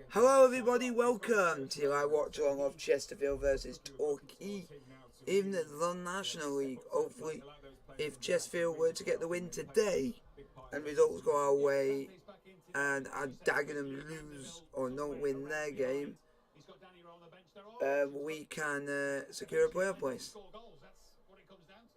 Hello everybody, welcome to our watch along of Chesterfield versus Torquay in the National League. Hopefully, if Chesterfield were to get the win today and results go our way and our Dagenham lose or not win their game, we can secure a playoff place.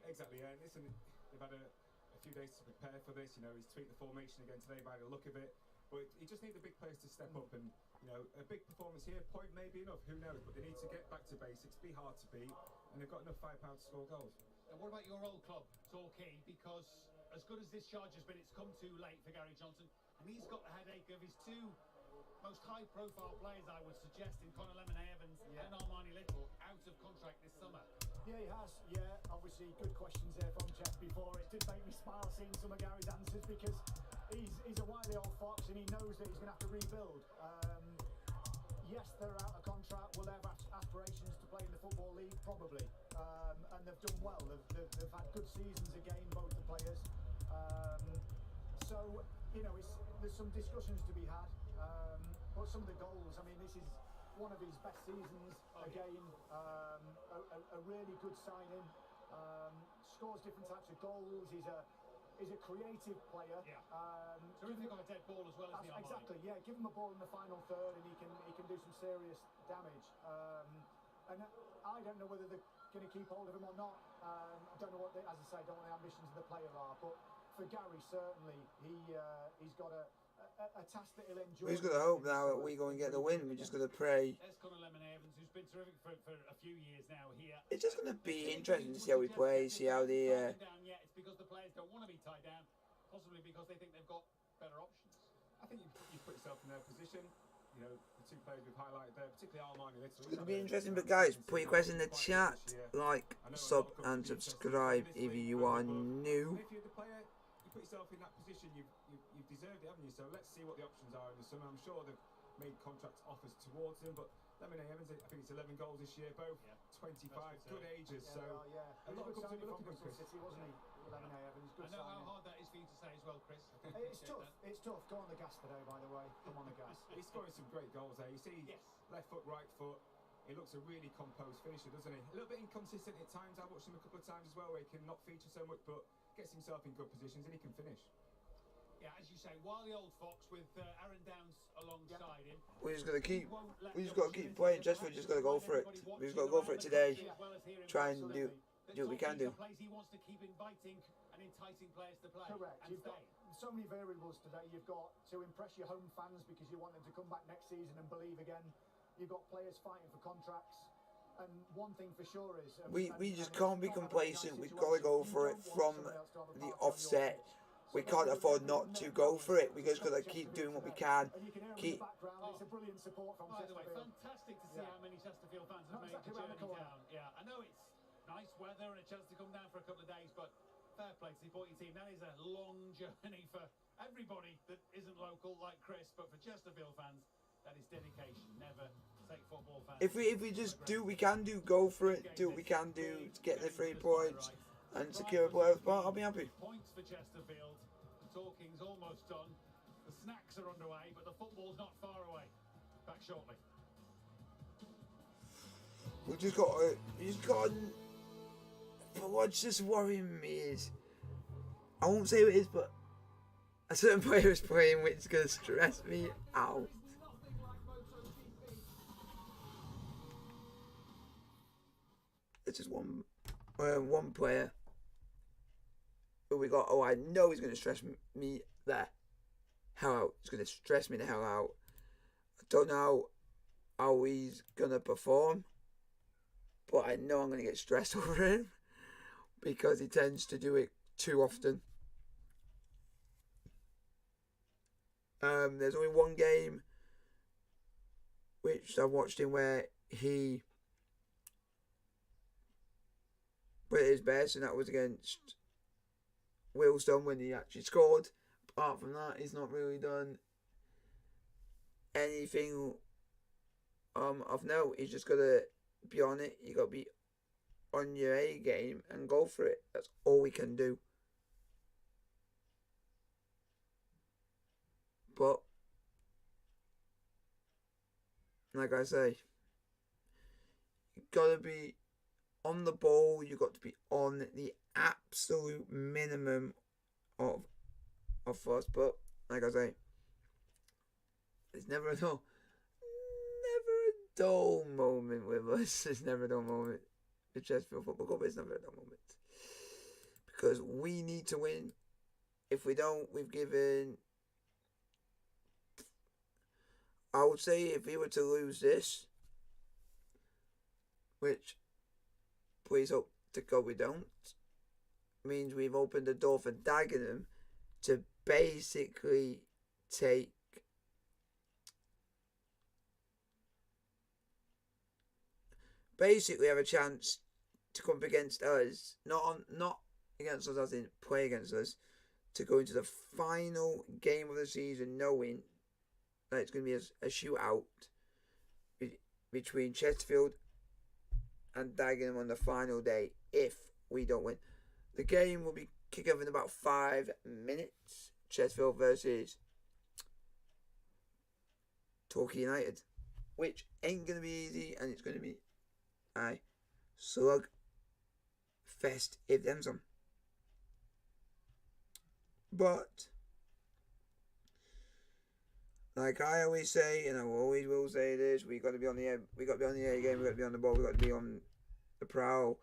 Exactly, yeah. And listen, they've had a few days to prepare for this. You know, he's tweaked the formation again today by the look of it. But he just needs the big players to step up, and you know, a big performance here, point may be enough, who knows? But they need to get back to basics, be hard to beat, and they've got enough firepower to score goals. And what about your old club, Torquay? Because as good as this charge has been, it's come too late for Gary Johnson, and he's got the headache of his two most high-profile players, I would suggest, in Conor Lemon-Evans and Armani Little, out of contract this summer. Yeah, he has. Yeah, obviously good questions there from Jeff before. It did make me smile seeing some of Gary's answers because he's a wily old fox and he knows that he's going to have to rebuild. Yes, they're out of contract. Will they have aspirations to play in the Football League? Probably. And they've done well. They've had good seasons again, both the players. So, you know, there's some discussions to be had. But some of the goals, I mean, this is one of his best seasons again. A really good signing. Scores different types of goals. He's a creative player. Yeah. Terrific on a dead ball as well as the Armani. Exactly. Yeah. Give him a ball in the final third, and he can do some serious damage. And I don't know whether they're going to keep hold of him or not. I don't know as I say, don't know what the ambitions of the player are. But for Gary, certainly, he's got a task that he'll enjoy. We're just going to hope now that we go and get the win. We're just going to pray. There's Conor Lemon-Evans, who's been terrific for a few years now here. It's just going to be interesting to see how we play, see how the... It's because the players don't want to be tied down, possibly because they think they've got better options. I think you put yourself in their position. You know, the two players we've highlighted there, particularly Armani Little. It's going to be interesting, but guys, put your questions in the chat. Like, sub and subscribe if you are new. If you're the player, you put yourself in that position, you've deserved it, haven't you? So let's see what the options are in the summer. I'm sure they've made contract offers towards him, but Lemon-Evans, I think it's 11 goals this year, both 25, good ages. So a lot of clubs are looking for City, wasn't he? Lemon-Evans, good. I know how hard that is for you to say as well, Chris. It's tough. It's tough. Go on the gas today, by the way. Come on the gas. He's scoring some great goals there. You see, left foot, right foot. He looks a really composed finisher, doesn't he? A little bit inconsistent at times. I watched him a couple of times as well, where he can not feature so much, but gets himself in good positions and he can finish. Yeah, as you say, wily old fox with Aaron Downs alongside him. We just got to keep playing. Chesterfield just got to go for it. We just got to go for it today. Try and do what we can do. He wants to keep inviting and enticing players to play. Correct. You've got so many variables today. You've got to impress your home fans because you want them to come back next season and believe again. You've got players fighting for contracts. And one thing for sure is we just can't be complacent. We've got to go for it from the offset. We can't afford not to go for it. We just got to keep doing what we can. Keep. It's a brilliant support from By the way, Chesterfield. fantastic to see how many Chesterfield fans have made the journey down. Yeah, I know it's nice weather and a chance to come down for a couple of days, but fair play to support your team. That is a long journey for everybody that isn't local like Chris, but for Chesterfield fans, that is dedication. Never take football fans. If we just do what we can do, go for it. Do what we can do to get the 3 points and secure a playoff spot. I'll be happy. Points for Chesterfield. The talking's almost done. The snacks are underway, but the football's not far away. Back shortly. We just got but what's just worrying me is, I won't say what it is, but a certain player is playing which is going to stress me out. It's just one player. But we got, I know he's going to stress me the hell out. He's going to stress me the hell out. I don't know how he's going to perform, but I know I'm going to get stressed over him because he tends to do it too often. There's only one game which I watched him where he put his best, and that was against Wilson when he actually scored. Apart from that, he's not really done anything of note. He's just got to be on it. You got to be on your A game and go for it. That's all we can do. But like I say, you got to be on the ball. You got to be on the absolute minimum of us. But like I say, it's never a dull moment with us. It's never a dull moment with Chesterfield Football Club. It's never a dull moment because we need to win. If we don't, we've given. I would say if we were to lose this, which please hope to God we don't, means we've opened the door for Dagenham to basically have a chance to come up against us, not against us as in play against us, to go into the final game of the season knowing that it's going to be a shootout between Chesterfield and Dagenham on the final day if we don't win. The game will be kicked off in about 5 minutes. Chesterfield versus Torquay United, which ain't going to be easy, and it's going to be a slug fest if them's on. But like I always say, and I always will say this, we got to be on the air. We got to be on the air game. We got to be on the ball. We got to be on the prowl.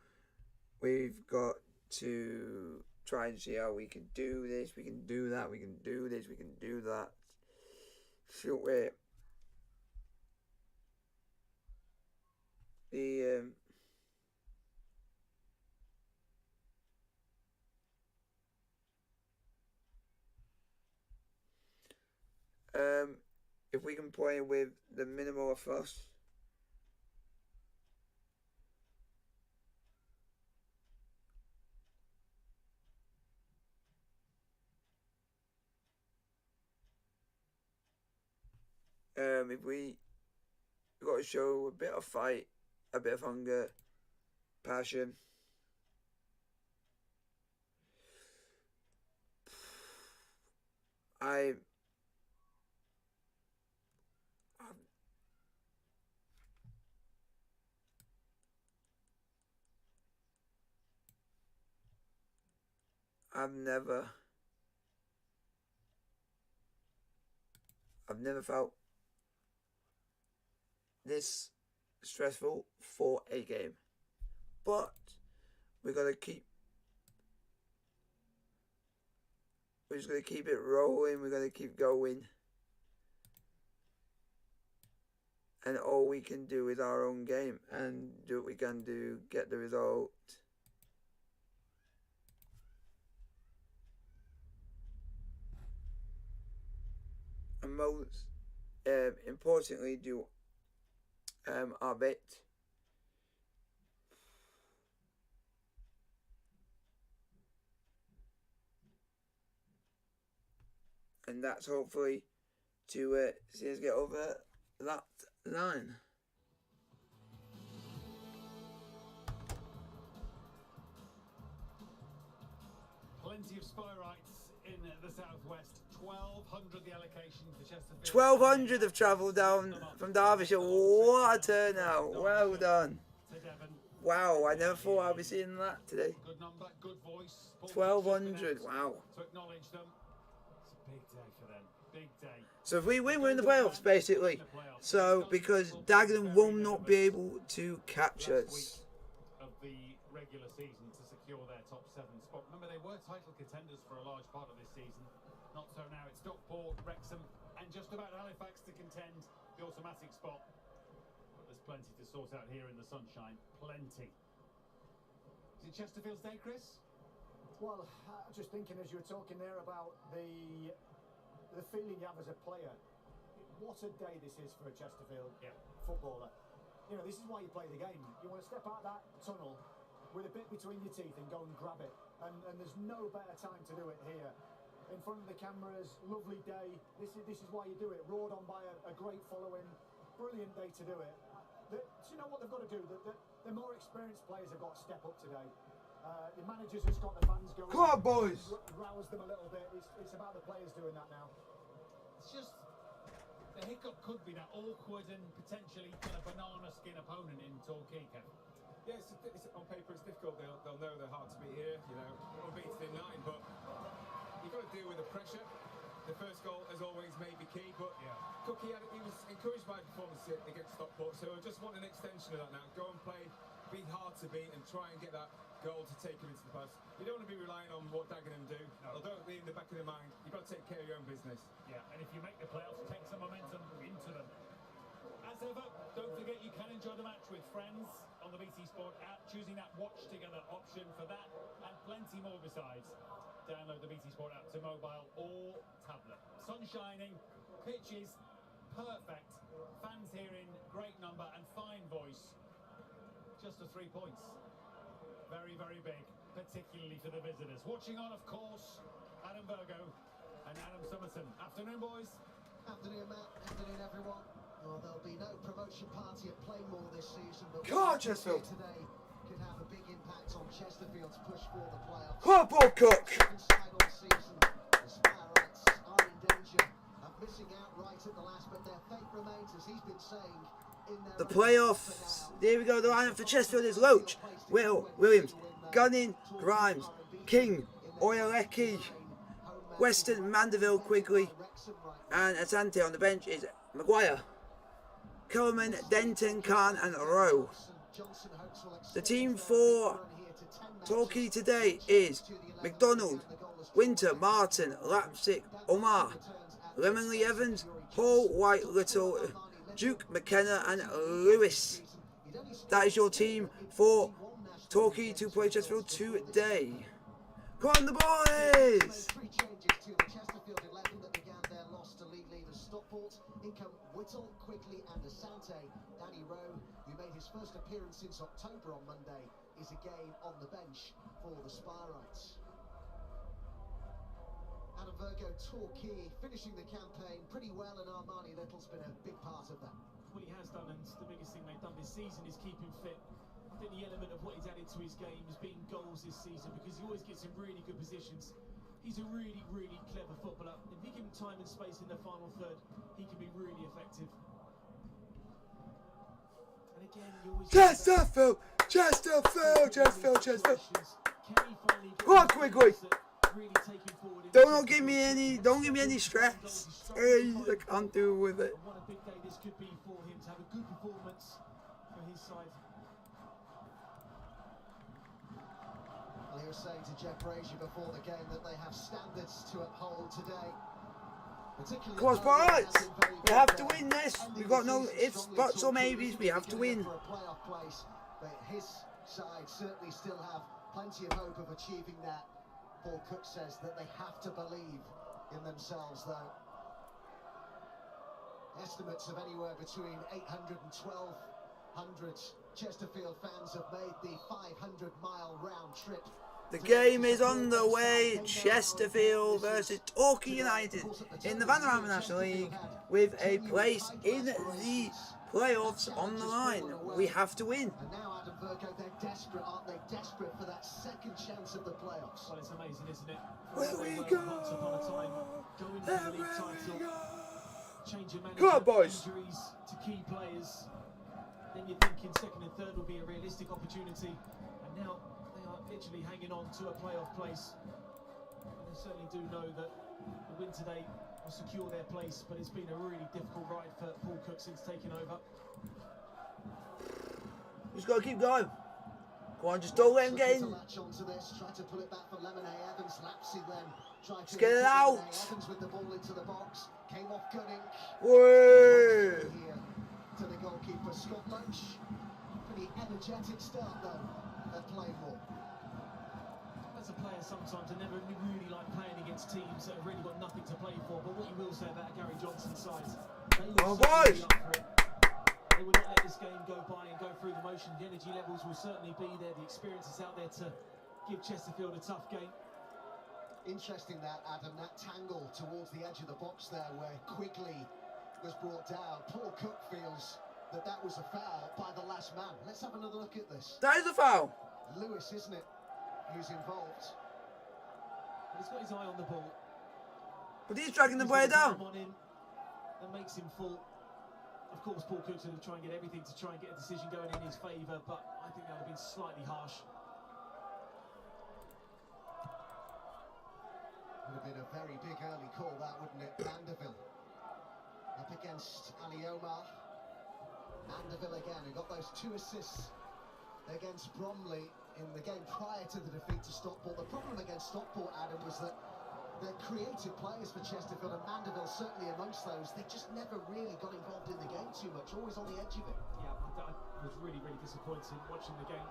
We've got to try and see how we can do this. We can do that. We can do this. We can do that. Short way. If we can play with the minimal of us, if we've got to show a bit of fight, a bit of hunger, passion. I've never felt this stressful for a game. But we're just gonna keep it rolling, we're gonna keep going. And all we can do is our own game and do what we can do, get the result. And most importantly, do our bit. And that's hopefully to see us get over that line. Plenty of Spyrites in the southwest. 1,200 the allocation for Chesterfield. 1,200 have travelled down from Derbyshire. What a turnout! Well done. Wow, I never thought I'd be seeing that today. Good number, good voice. 1,200. Wow. To acknowledge them. It's a big day for them. Big day. So if we win, we're in the playoffs, basically. So because Dagenham will not be able to catch us. Of the regular season to secure their top 7 spot. Remember, they were title contenders for a large part of this season. Not so now. It's Stockport, Wrexham, and just about Halifax to contend the automatic spot. But there's plenty to sort out here in the sunshine. Plenty. Is it Chesterfield's day, Chris? Well, just thinking as you were talking there about the feeling you have as a player. What a day this is for a Chesterfield footballer. You know, this is why you play the game. You want to step out that tunnel with a bit between your teeth and go and grab it. And there's no better time to do it here. In front of the cameras, lovely day. This is why you do it. Roared on by a great following. Brilliant day to do it. Do you know what they've got to do? The more experienced players have got to step up today. The managers has got the fans going. Come on, boys! Rouse them a little bit. It's about the players doing that now. It's just the hiccup could be that awkward and potentially kind of banana skin opponent in Torquay, Kevin. Yeah, on paper it's difficult. They'll know they're hard to beat here. You know, unbeaten in 9, but you've got to deal with the pressure. The first goal, as always, may be key, but Cookie he was encouraged by performance against Stockport, so I just want an extension of that now. Go and play, be hard to beat, and try and get that goal to take him into the post. You don't want to be relying on what Dagenham do. No. Although it'll be in the back of their mind, you've got to take care of your own business. Yeah, and if you make the playoffs, take some momentum into them. As ever, don't forget you can enjoy the match with friends on the BT Sport app, choosing that watch together option for that and plenty more besides. Download the BT Sport app to mobile or tablet. Sun shining, pitches perfect, fans here in great number and fine voice. Just the 3 points. Very, very big, particularly for the visitors. Watching on, of course, Adam Virgo and Adam Summerson. Afternoon, boys. Afternoon, Matt. Afternoon, everyone. Well, there'll be no promotion party at Playmore this season, but God, Chesterfield today could have a big impact on Chesterfield's push for the playoffs. Poor Paul Cook. Second side all season, the Sparrows are in danger of missing out right at the last, but their fate remains, as he's been saying, in their The playoffs. There we go. The lineup for Chesterfield is Loach, Williams, Gunning, Grimes, King, Oyelecki, Weston, Mandeville, Quigley, and Asante. On the bench is Maguire, Coleman, Denton, Khan, and Rowe. The team for Torquay today is McDonald, Winter, Martin, Lapsick, Omar, Lemonley Evans, Paul, White, Little, Duke, McKenna, and Lewis. That is your team for Torquay to play Chesterfield today. Come on, the boys! 3 changes to the Chesterfield 11 that began their loss to league leaders Stockport. In come Whittle, Quigley, and Asante. Danny Rowe, who made his first appearance since October on Monday, is again on the bench for the Sparrites. Adam Virgo, Torquay, finishing the campaign pretty well, and Armani Little's been a big part of that. What he has done, and the biggest thing they've done this season, is keep him fit. I think the element of what he's added to his game has been goals this season, because he always gets in really good positions. He's a really, really clever footballer. If you give him time and space in the final third, he can be really effective. And again, you always Chesterfield! Chesterfield! Come on, Quigley! Don't give me any stress. Hey, I can't deal with it. What a big day this could be for him, to have a good performance for his side. Well, he was saying to Jeff Brazier before the game that they have standards to uphold today. Come on, Sparrites! We have to win this. We've got no ifs, buts, or maybes. We have to win. For a playoff place, but his side certainly still have plenty of hope of achieving that. Paul Cook says that they have to believe in themselves, though. Estimates of anywhere between 800 and 1,200 Chesterfield fans have made the 500-mile round trip. The game is on the way. Chesterfield versus Torquay United in the Vanarama National League, with a place in the playoffs on the line. We have to win. And now, Adam Virgo, they're desperate, aren't they? Desperate for that second chance of the playoffs. Well, it's amazing, isn't it? Here we go. Once upon a time, going for the league title, changing manager, Come on, boys. injuries to key players. Then you're thinking second and third will be a realistic opportunity, and now they are literally hanging on to a playoff place. And they certainly do know that the win today will secure their place, but it's been a really difficult ride for Paul Cook since taking over. Just got to keep going. Come on, just don't let him get in. Try to pull it back for Lemonade Evans. Lapsy then tried to get it out. Evans with the ball into the box. Came off Gunning. Whoa. Here to the goalkeeper, Scott Lunch. Pretty energetic start though at Playmore. As a player, sometimes I never really like playing against teams that have really got nothing to play for. But what you will say about Gary Johnson's side, they will certainly be up for it. They will not let this game go by and go through the motion. The energy levels will certainly be there. The experience is out there to give Chesterfield a tough game. Interesting that, Adam, that tangle towards the edge of the box there where Quigley was brought down. Paul Cook feels that that was a foul by the last man. Let's have another look at this. That is a foul. Lewis, isn't it, who's involved? But he's got his eye on the ball. But he's dragging the player down. On him. that makes him fall. Of course, Paul Cook's going to try and get everything to try and get a decision going in his favour, but I think that would have been slightly harsh. Would have been a very big early call, that, wouldn't it? Mandeville up against Ali Omar. Mandeville again, who got those 2 assists against Bromley in the game prior to the defeat to Stockport. The problem against Stockport, Adam, was that they're creative players for Chesterfield, and Mandeville certainly amongst those. They just never really got involved in the game too much, always on the edge of it. Yeah, I was really disappointed watching the game.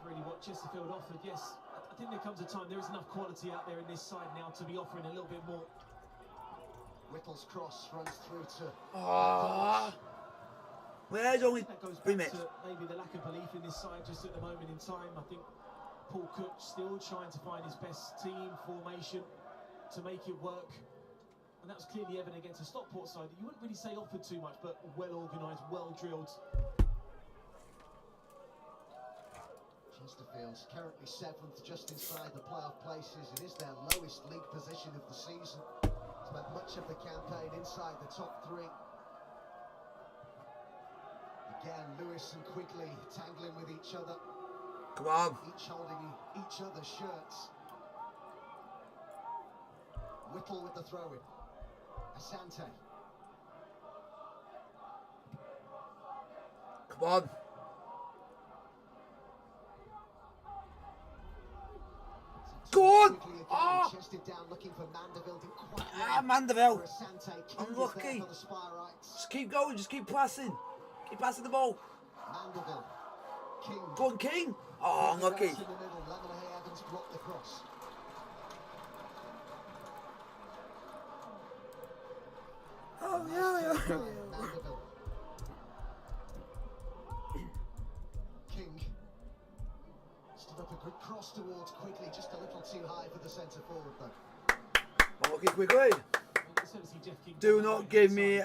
Really what Chesterfield offered, yes. I think there comes a time, there is enough quality out there in this side now to be offering a little bit more. Whittle's cross runs through to... Where's only that goes 3 back minutes? to maybe the lack of belief in this side just at the moment in time. I think Paul Cook still trying to find his best team formation to make it work. And that was clearly evident against a Stockport side that you wouldn't really say offered too much, but well organised, well drilled. Chesterfield's currently 7th, just inside the playoff places. It is their lowest league position of the season. Spent much of the campaign inside the top 3. Again, Lewis and Quigley tangling with each other. Come on. Each holding each other's shirts. Whittle with the throw-in. Asante. Come on. Go on! Oh! Chested down, looking for Mandeville. Didn't quite Mandeville. for Asante. Unlucky. For the Spirites. Just keep going, just keep passing. Keep passing the ball. Mandeville. King. Go on, King. Oh, unlucky. In the middle. Lemonhay Evans blocked the cross. Oh, yeah. Mandeville. King. Stood up a good cross towards Quigley, just a little too high for the centre forward though. Unlucky quickly. Do not give me...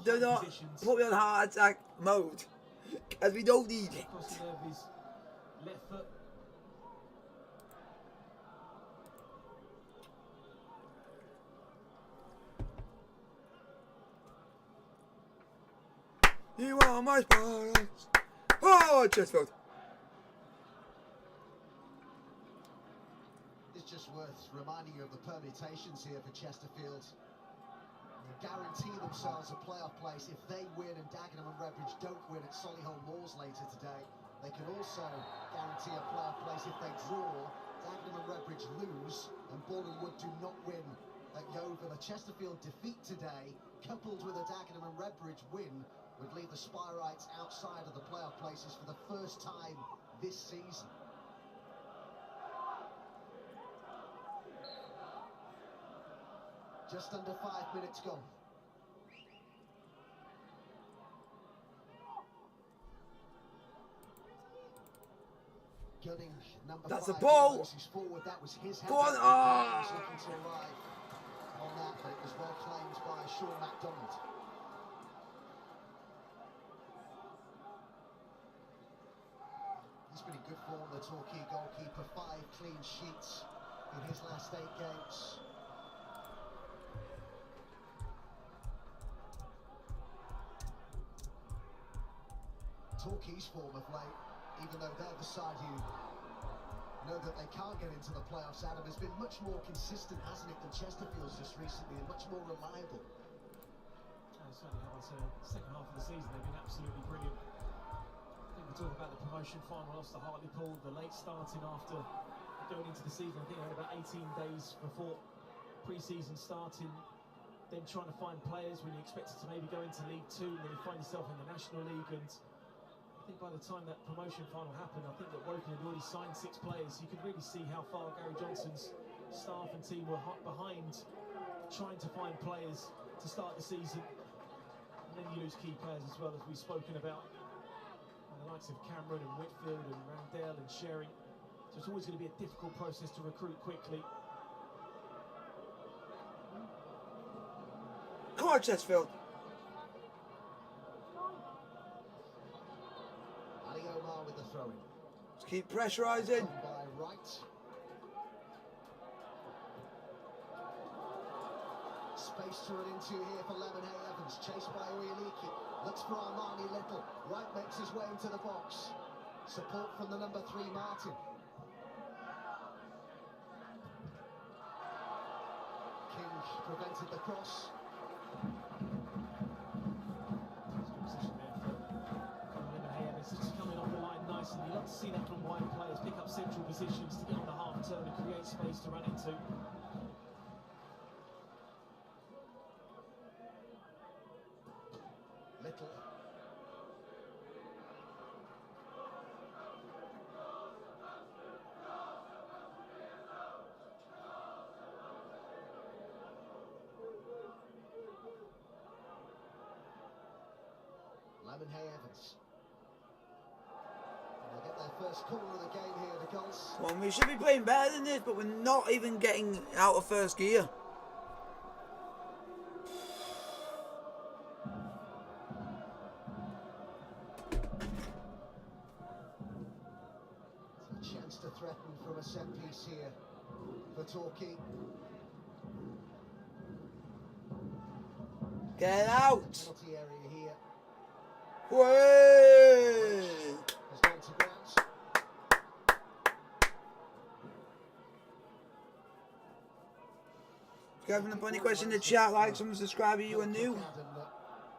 Do not put me on heart attack mode. As we don't need it. Left foot. You are my Spirits. Oh, Chesterfield. It's just worth reminding you of the permutations here for Chesterfield. They guarantee themselves a playoff place if they win and Dagenham and Redbridge don't win at Solihull Moors later today. They can also guarantee a playoff place if they draw, Dagenham and Redbridge lose, and Boreham Wood do not win at Yeovil. A Chesterfield defeat today, coupled with a Dagenham and Redbridge win, would leave the Spirites outside of the playoff places for the first time this season. Just under 5 minutes gone. Gunning, number That's 5, a ball. Forward. That was his Go on. header. Oh. He was looking to arrive on that, but it was well claimed by Sean MacDonald. He's been in good form, the Torquay goalkeeper. 5 clean sheets in his last 8 games. Torquay's form of late, even though they're the side who know that they can't get into the playoffs, Adam, has been much more consistent, hasn't it, than Chesterfield's just recently, and much more reliable. Certainly have. I'd say the second half of the season they've been absolutely brilliant. I think we talk about the promotion final loss to Hartlepool, the late starting after going into the season. I think they had about 18 days before pre-season starting, then trying to find players when you expected to maybe go into League Two, and then you find yourself in the National League. And I think by the time that promotion final happened, I think that Woking had already signed 6 players. You could really see how far Gary Johnson's staff and team were behind trying to find players to start the season. And then you lose key players as well, as we've spoken about. And the likes of Cameron and Whitfield and Randell and Sherry. So it's always going to be a difficult process to recruit quickly. Come on, Chesterfield. Ali Omar with the throw-in. Just keep pressurising. By Wright. Space to run into here for Lemonhay Evans, chased by Oyeliki. Looks for Armani Little. White makes his way into the box. Support from the number 3 Martin. King prevented the cross. Just coming off the line nicely. You like to see that from wide players, pick up central positions to get on the half turn and create space to run into. Little. Lemonhay Evans. And they get their first corner of the game here, the Gulls. Well, we should be playing better than this, but we're not even getting out of first gear. It's a chance to threaten from a set piece here for Torquay. Get out! Penalty area here. Way! Has gone to ground. If you have any question in the chat, like, someone subscribe if you are new.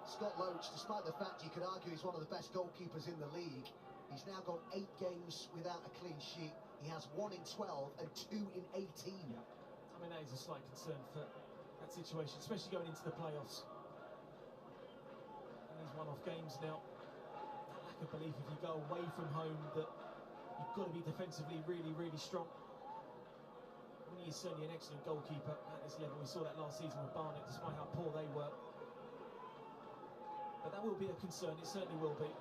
Scott Loach, despite the fact you could argue he's one of the best goalkeepers in the league, he's now got 8 games without a clean sheet. He has 1 in 12 and 2 in 18. Yeah. I mean, that is a slight concern for that situation, especially going into the playoffs. And these one-off games now. That lack of belief if you go away from home that you've got to be defensively really, really strong. I mean, he's certainly an excellent goalkeeper at this level. We saw that last season with Barnet, despite how poor they were. But that will be a concern, it certainly will be.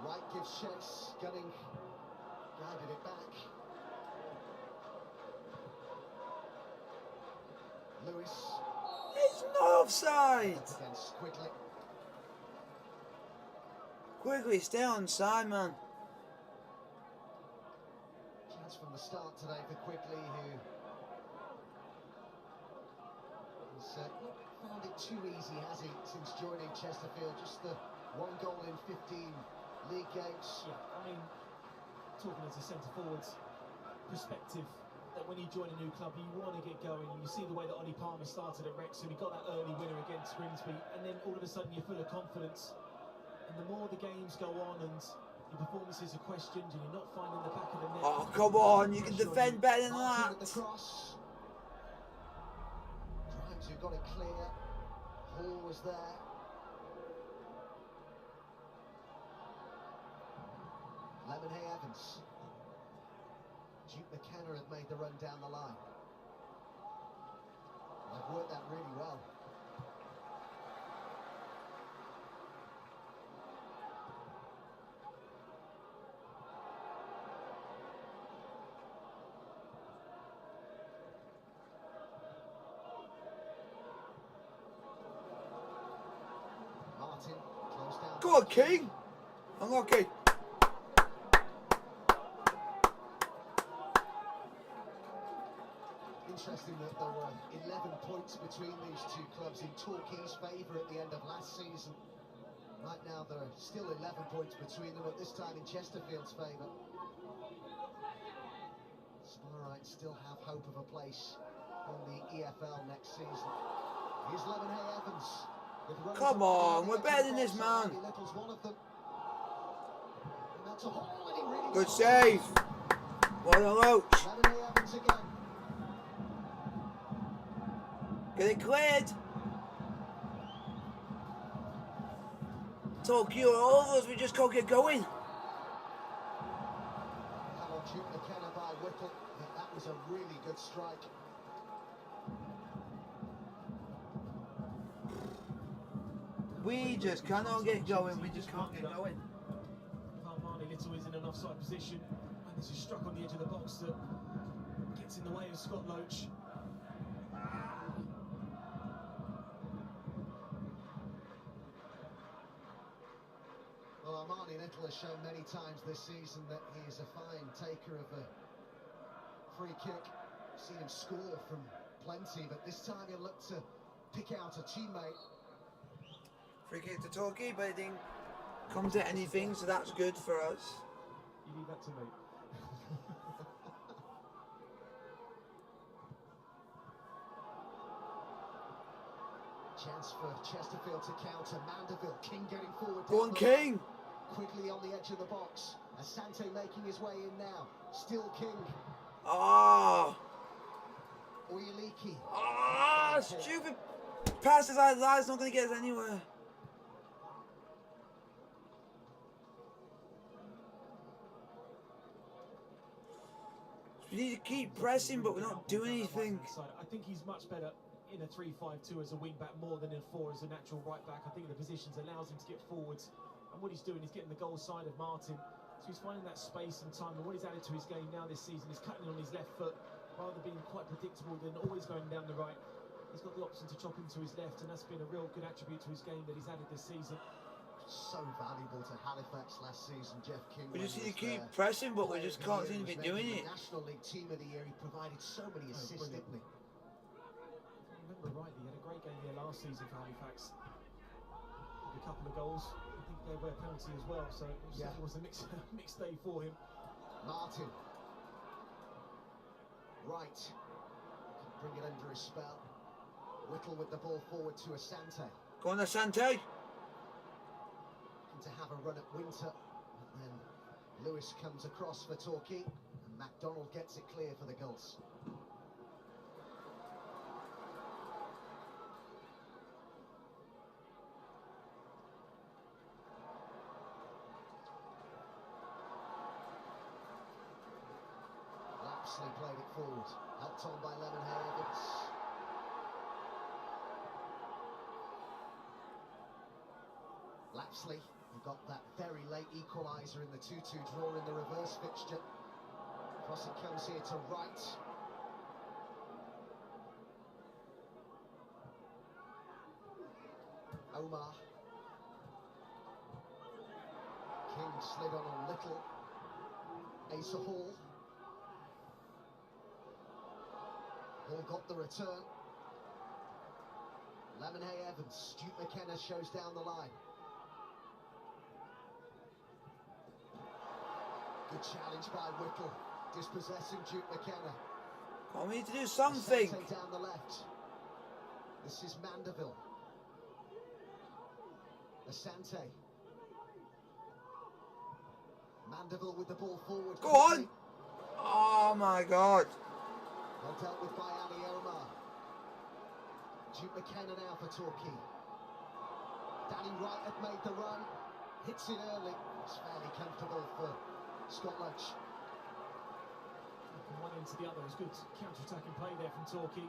Wright gives chase, Gunning guided it back. Lewis. It's not offside! Up against Quigley. Quigley, stay on side, man. Chance from the start today for Quigley, who has not found it too easy, has he, since joining Chesterfield? Just the 1 goal in 15 league games. Yeah, I mean, talking as a centre-forward's perspective, that when you join a new club, you want to get going. You see the way that Ollie Palmer started at Wrexham, he got that early winner against Grimsby, and then all of a sudden you're full of confidence. And the more the games go on and your performances are questioned and you're not finding the back of the net. Oh, come on, you can defend better than Martin that. with the cross. Grimes who got it clear. Hall was there. Lemonhay Evans. Duke McKenna had made the run down the line. They've worked that really well. Martin close down. Go on, King. Unlucky. Interesting that there were 11 points between these two clubs in Torquay's favour at the end of last season. Right now there are still 11 points between them, at this time in Chesterfield's favour. Sparrites still have hope of a place in the EFL next season. Here's Lemonhay Evans. Come on, we're better than this, man. Good save. Well done, Loach. Lemonhay Evans again. Get it cleared. Torquay, all of us, we just can't get going. Howard Duke McKenna by Whittle. That was a really good strike. We just cannot get going. We just can't get going. Armani Little is in an offside position and this is struck on the edge of the box that gets in the way of Scott Loach. Well, Armani Little has shown many times this season that he is a fine taker of a free kick. Seen him score from plenty, but this time he'll look to pick out a teammate. Free kick to Torquay, but it didn't come to anything, so that's good for us. You leave that to me. Chance for Chesterfield to counter. Mandeville, King getting forward. Go on, King! Quickly on the edge of the box. Asante making his way in now. Still King. Ah! Oyeliki. Ah! Stupid passes like that. It's not going to get us anywhere. We need to keep pressing, but we're not doing anything. I think he's much better in a 3-5-2 as a wing back more than in 4 as a natural right back. I think the positions allows him to get forwards, and what he's doing is getting the goal side of Martin, so he's finding that space and time. And what he's added to his game now this season is cutting on his left foot rather than being quite predictable than always going down the right. He's got the option to chop into his left, and that's been a real good attribute to his game that he's added this season. So valuable to Halifax last season, Jeff King. We just need to keep pressing, but we just can't seem to be doing it. National League Team of the Year, he provided so many assists, didn't he? If I remember rightly, he had a great game here last season for Halifax. With a couple of goals. I think they were a penalty as well, so it was a mixed day for him. Martin. Right. Can bring it under his spell. Whittle with the ball forward to Asante. Go on, Asante! To have a run at Winter, and then Lewis comes across for Torquay, and MacDonald gets it clear for the Gulls. Lapsley played it forward, helped on by Lemonhead Evans. Lapsley, who got that very late equaliser in the 2-2 draw in the reverse fixture. Cross it comes here to Wright. Omar. King slid on Little. Asa Hall. Hall got the return. Lemonhead Evans. Duke McKenna shows down the line. Good challenge by Whittle, dispossessing Duke McKenna. We need to do something. Asante down the left. This is Mandeville. Asante. Mandeville with the ball forward. Go on! Oh my God. Well dealt with by Ali Omar. Duke McKenna now for Torquay. Danny Wright had made the run. Hits it early. It's fairly comfortable for Scott Loach. From one end to the other, it was good counter-attacking play there from Torquay.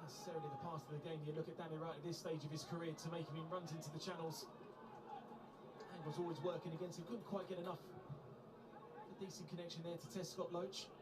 Necessarily the pass of the game. You look at Danny Wright at this stage of his career to make him in runs into the channels. And was always working against him. Couldn't quite get enough. A decent connection there to test Scott Loach.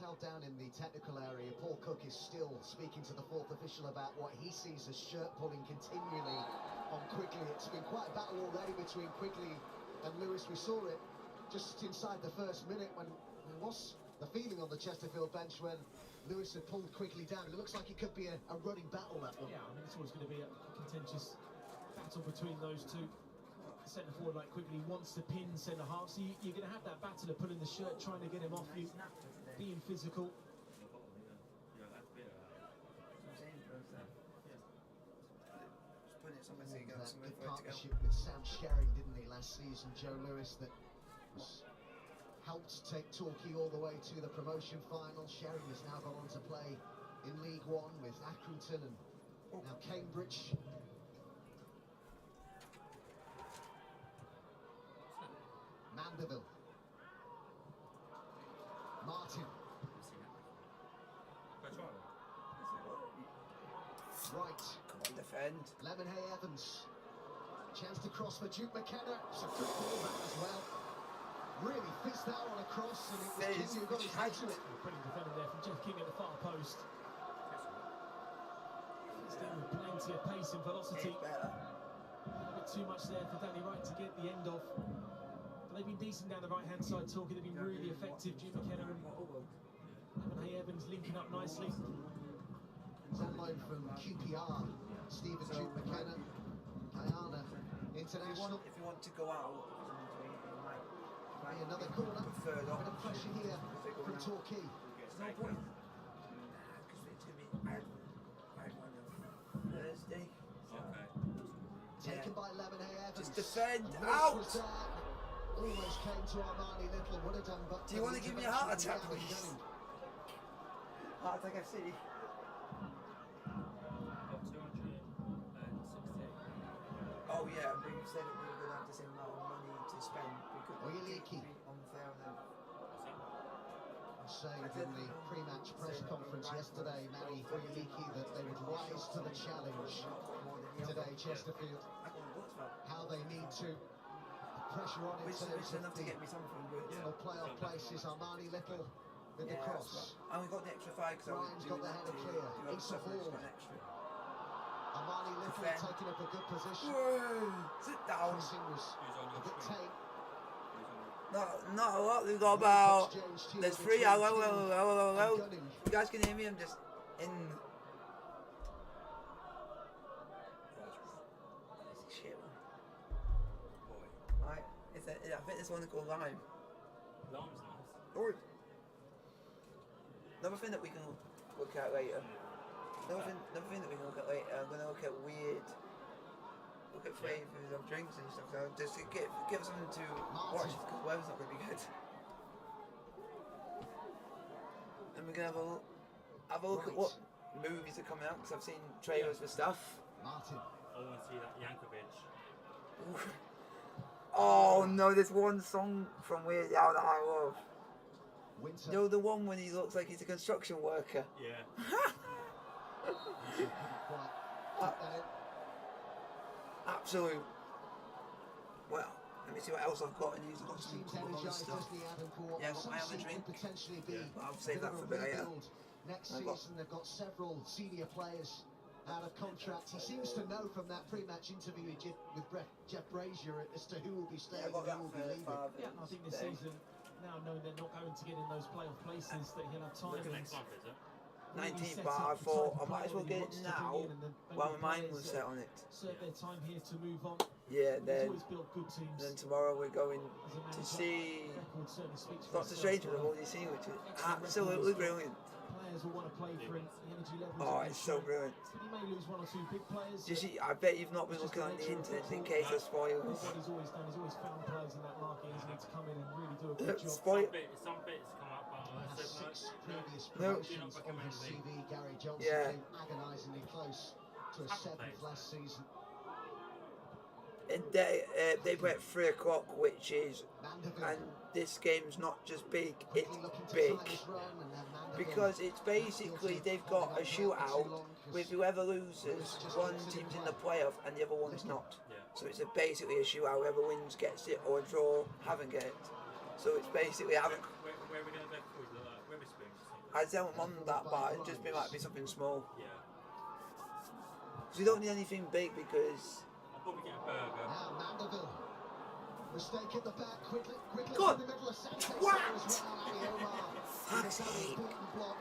Held down in the technical area, Paul Cook is still speaking to the fourth official about what he sees as shirt pulling continually on Quigley. It's been quite a battle already between Quigley and Lewis. We saw it just inside the first minute when there was the feeling on the Chesterfield bench when Lewis had pulled Quigley down. It looks like it could be a running battle, that one. Yeah, I mean, it's always going to be a contentious battle between those two. Centre forward like Quigley wants to pin centre half, so you're going to have that battle of pulling the shirt, trying to get him off you. Being physical. That partnership with Sam Sherring, didn't he, last season, Joe Lewis, that was helped take Torquay all the way to the promotion final. Sherring has now gone on to play in League One with Accrington and now Cambridge. Mandeville. Martin. Right. Come on, defend. Lemonhead Evans. Chance to cross for Duke McKenna. It's a good ball back as well. Really fits that one across, and it was Fizz. King who got his head to it. Brilliant defender there from Jeff King at the far post. He's down with plenty of pace and velocity. It's better. A bit too much there for Danny Wright to get the end of. But they've been decent down the right-hand side, Torquay. They've been really effective. Jim McKenna and Evan Hay Evans linking up nicely. On loan from QPR, Stephen Duke McKenna, Guyana International. If you want to go out, Another corner. third Bit of pressure here from Torquay. No point. Because it's going to be. I had one on Thursday. Taken by Lemon Hay Evans. Just defend. And Out! was there. Almost came to Armani Little, would have done, but Do you want to give me a heart attack, Yeah, please? Heart attack FC. Oh yeah, we said that we were going to have the same amount of money to spend. We could Oyeliki. be unfair on them. Saying in the pre-match press conference yesterday, Manny Oyeliki, that they would rise to the challenge today, Chesterfield. How they need to pressure on in Which terms is of enough to the get me something good. final playoff places. Armani Little with the cross. And we got the extra 5 because I was Ryan's doing got the that header to clear. do It's a stuff and it's ball. got an extra. Armani Little Defend. taking up a good position. Sit down. Pressing was a bit tame. Not a lot. We've got about. There's 3. Hello. You guys can hear me? I'm just in. That's a shit one. Right. I think this one's called Lime. Lime's nice. Or another thing that we can look at later. Another thing that we can look at later. I'm gonna look at flavours of drinks and stuff. So just to give us something to watch because the weather's not gonna be good. And we're gonna have a look at what movies are coming out because I've seen trailers for stuff. Martin. I want to see that Yankovic. Oh no, there's one song from Weird Al that I love. Winter. You know the one when he looks like he's a construction worker? Yeah. Absolute. Well, let me see what else I've got and use. I've got some Seems cool energised, stuff. doesn't he, Adam, for what Yeah, I've got my other could drink. potentially be But I'll save a bit that of for a a bit later. rebuild next I've got- season. They've got several senior players out of contract. He seems to know from that pre-match interview with Jeff Brazier as to who will be staying Yeah, I got and that who will be for leaving. Father. Yeah, and I think this Then. season, now knowing they're not going to get in those playoff places, that he'll have time When's the and next month, is it? 19th, set but up I the thought type I of might as well player get he it wants to now bring in, and then while maybe my mind players was set on it. serve their time here to move on. Yeah, He's then always built good teams. tomorrow we're going As a to manager, see record certainly speaks for Doctor itself, Strange, but which I've already seen, which is excellent absolutely record. brilliant. Players will want to play for him. The energy levels. Oh, that it's they so show. brilliant. But he may lose one or two big players. You see, I bet you've not been looking on the internet in case of spoilers. What he's always done, he's always found players in that market, isn't he, to come in and really do a good job. Spoil. Some bits come up, but I Has said 6 previous No. promotions on his CV. Gary Johnson Yeah. came agonisingly close to a 7th last season. And they play at 3 o'clock, which is, Mandeville and this game's not just big, quickly it's looking to big. time his run, and then Mandeville Because it's basically they've got a shootout with whoever loses, one team's in the playoff and the other one's not. Yeah. So it's basically a shootout, whoever wins gets it or a draw haven't get it. So it's basically having. Where are we going to go for? Is it like Weatherspoons or something? I don't want that, but it just might be something small. Yeah. So we don't need anything big because. I'll probably get a burger. Now Mandeville. Mistake at the back, quickly God. in the middle of Sanchez What? there as well. Ali Omar. Fuck's With that sake. important block.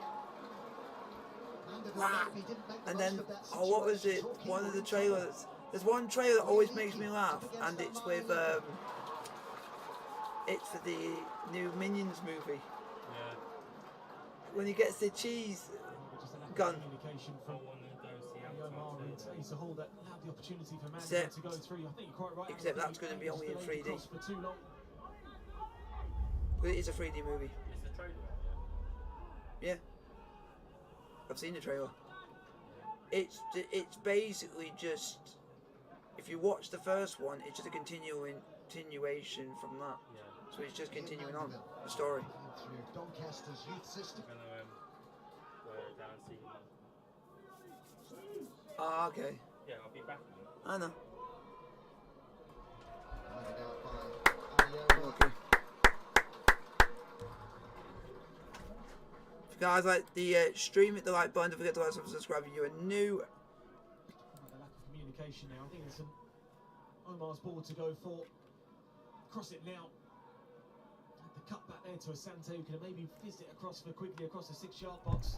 Mandeville Wow. maybe didn't make the And most then, of that oh, what was situation. it? Torquay One of were the in trouble. trailers. There's one trailer that always makes me laugh, and it's with it's for the new Minions movie. Yeah. When he gets the cheese Just a lack of gun. communication from I want to go see Omar Avatar and too. It's a hole that allowed the opportunity for Manchester Except- to go through. I think you're quite right. except I that's think gonna be he only in delayed 3D. the cross for too long. It is a 3D movie. It's the trailer. Yeah, I've seen the trailer. It's basically just, if you watch the first one, it's just a continuation from that. Yeah. So it's just continuing on the story. Through Doncaster's youth system. I'm going to go down and see him. Ah, okay. Yeah, I'll be back. I know. Pointed out by Ali Omar. Okay. Guys, like the stream, hit the like button. Don't forget to like and subscribe if you are new. The lack of communication now. I think it's Omar's ball to go for. Cross it now. Had the cut back there to Asante, who could have maybe fizzed it across for Quigley across the 6-yard box.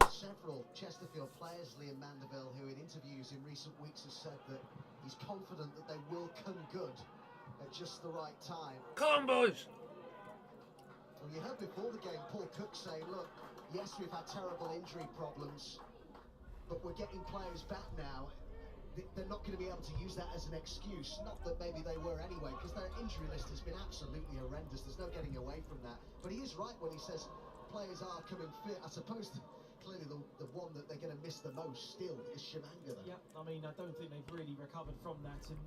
Several Chesterfield players, Liam Mandeville, who in interviews in recent weeks has said that he's confident that they will come good at just the right time. Come on, boys! Well, you heard before the game Paul Cook say, look, yes, we've had terrible injury problems, but we're getting players back now. They're not going to be able to use that as an excuse. Not that maybe they were anyway, because their injury list has been absolutely horrendous. There's no getting away from that. But he is right when he says players are coming fit. I suppose clearly the one that they're going to miss the most still is Jamwinga. Yeah, I mean, I don't think they've really recovered from that. And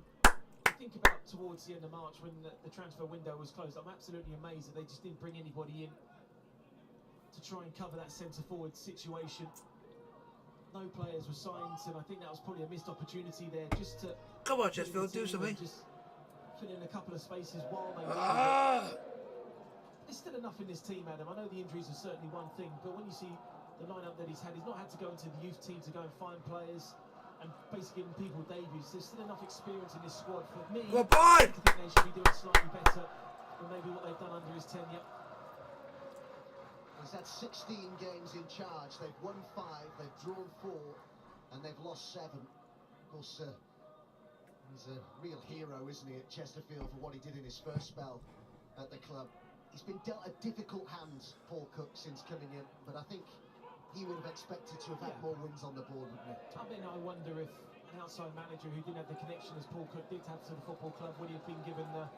I think about towards the end of March when the transfer window was closed, I'm absolutely amazed that they just didn't bring anybody in to try and cover that centre-forward situation. No players were signed, and I think that was probably a missed opportunity there just to... Come on, Chesterfield, do something. Just fill in a couple of spaces while they... There's still enough in this team, Adam. I know the injuries are certainly one thing, but when you see the lineup that he's not had to go into the youth team to go and find players and basically giving people debuts. There's still enough experience in this squad for me. Good boy! I think they should be doing slightly better than maybe what they've done under his tenure. He's had 16 games in charge. They've won 5, they've drawn 4, and they've lost 7. Of course, he's a real hero, isn't he, at Chesterfield for what he did in his first spell at the club. He's been dealt a difficult hand, Paul Cook, since coming in, but I think he would have expected to have had more wins on the board, wouldn't he? I mean, I wonder if an outside manager who didn't have the connection as Paul Cook did have to the football club would he have been given the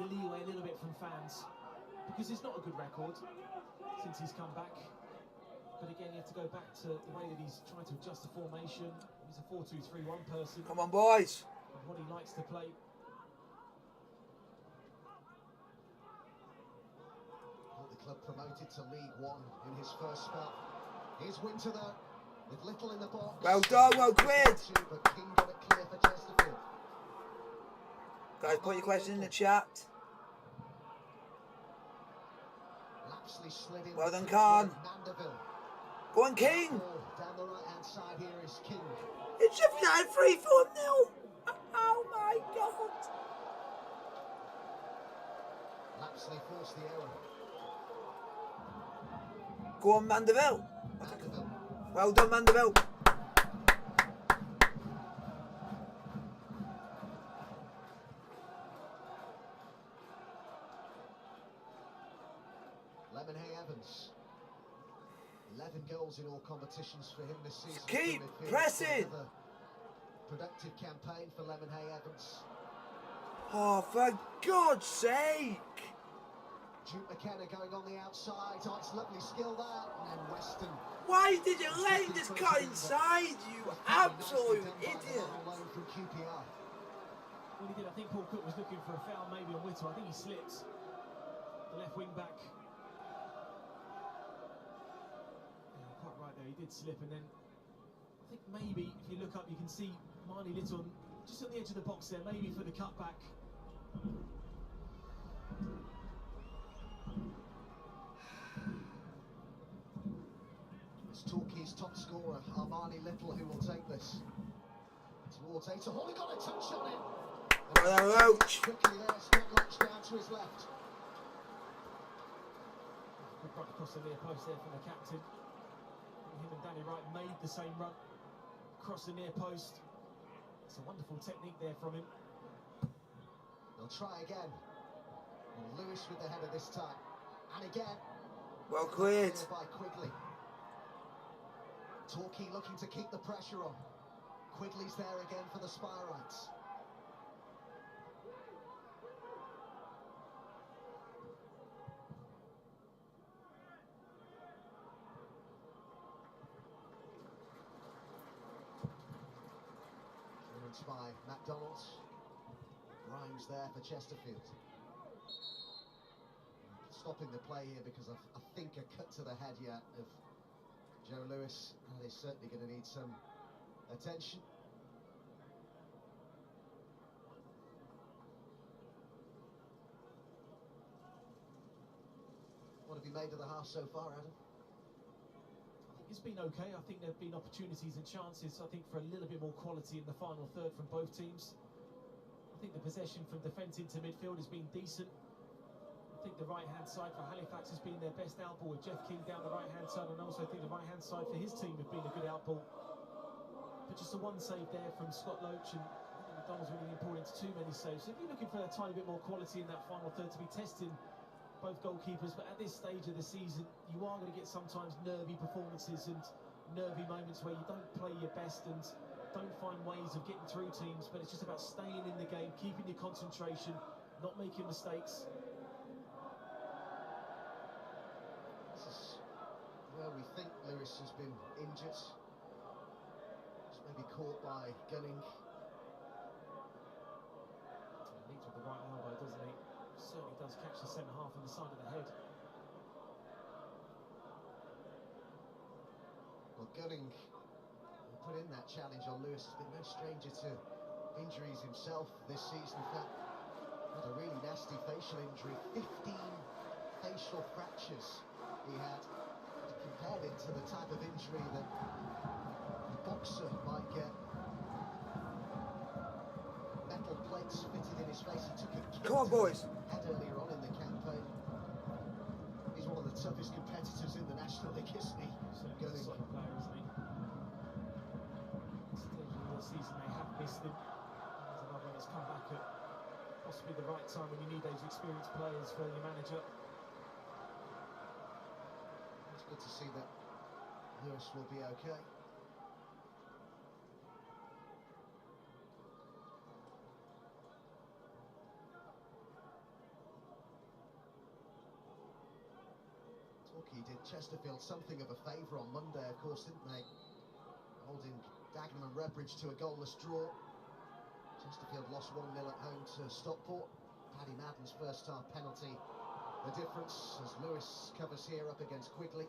leeway a little bit from fans, because it's not a good record since he's come back. But again, you have to go back to the way that he's trying to adjust the formation. He's a 4-2-3-1 person. Come on, boys! And what he likes to play. Club promoted to League One in his first spell. Here's Winter though, with little in the box. Well done, well cleared. But King got it clear for Chesterfield. Guys, put your question in the chat. Lapsley slid in. Well done, Khan. Mandeville. Go on, King. Down the right hand side here is King. It's Sheffield 3-4-0. Oh my God. Lapsley forced the error. Go on, Mandeville. Mandeville. Well done, Mandeville. Lemonhay Evans. 11 goals in all competitions for him this season. Keep pressing. Productive campaign for Lemonhay Evans. Oh, for God's sake. Duke McKenna going on the outside. Oh, it's lovely skill there. And Weston. Why did you let him just cut inside, you absolute idiot? From QPR. Well, he did. I think Paul Cook was looking for a foul maybe on Whittle. I think he slipped. The left wing back. Yeah, quite right there. He did slip, and then I think maybe if you look up, you can see Marnie Little just on the edge of the box there, maybe for the cutback. It's Torquay's top scorer, Armani Little, who will take this towards Aita. Oh, he got a touch on it. Roach. Quickly there, Spetlock's down to his left. Good run across the near post there from the captain. Him and Danny Wright made the same run across the near post. It's a wonderful technique there from him. They'll try again. And Lewis with the header this time. And again. Well cleared. By Quigley. Torquay looking to keep the pressure on. Quigley's there again for the Spyrites. Clearance by McDonald's. Grimes there for Chesterfield. Stopping the play here because I think a cut to the head yet of Joe Lewis, and they're certainly going to need some attention. What have you made of the half so far, Adam? I think it's been okay. I think there have been opportunities and chances, I think, for a little bit more quality in the final third from both teams. I think the possession from defence into midfield has been decent. I think the right-hand side for Halifax has been their best outball with Jeff King down the right-hand side, and also I think the right-hand side for his team have been a good outball. But just the one save there from Scott Loach, and I think McDonald's really important to too many saves. So if you're looking for a tiny bit more quality in that final third to be testing both goalkeepers, but at this stage of the season, you are going to get sometimes nervy performances and nervy moments where you don't play your best and don't find ways of getting through teams, but it's just about staying in the game, keeping your concentration, not making mistakes. This is where we think Lewis has been injured. Just maybe caught by Gunning. He leads with the right elbow, doesn't he? Certainly does catch the centre half on the side of the head. Well, Gunning put in that challenge on Lewis. Has been no stranger to injuries himself this season. In fact, had a really nasty facial injury. 15 facial fractures he had. Compared it to the type of injury that a boxer might get. Metal plates fitted in his face. He took a kick Come on, boys. head earlier on in the campaign. He's one of the toughest competitors in the National League, isn't he? Certainly a solid player, isn't he? Stage of the season they have missed him. There's another one that's come back at possibly the right time when you need those experienced players for your manager. It's good to see that Lewis will be okay. Torquay did Chesterfield something of a favour on Monday, of course, didn't they? Holding Dagenham and Redbridge to a goalless draw. Chesterfield lost 1-0 at home to Stockport. Paddy Madden's first half penalty the difference as Lewis covers here up against Quigley.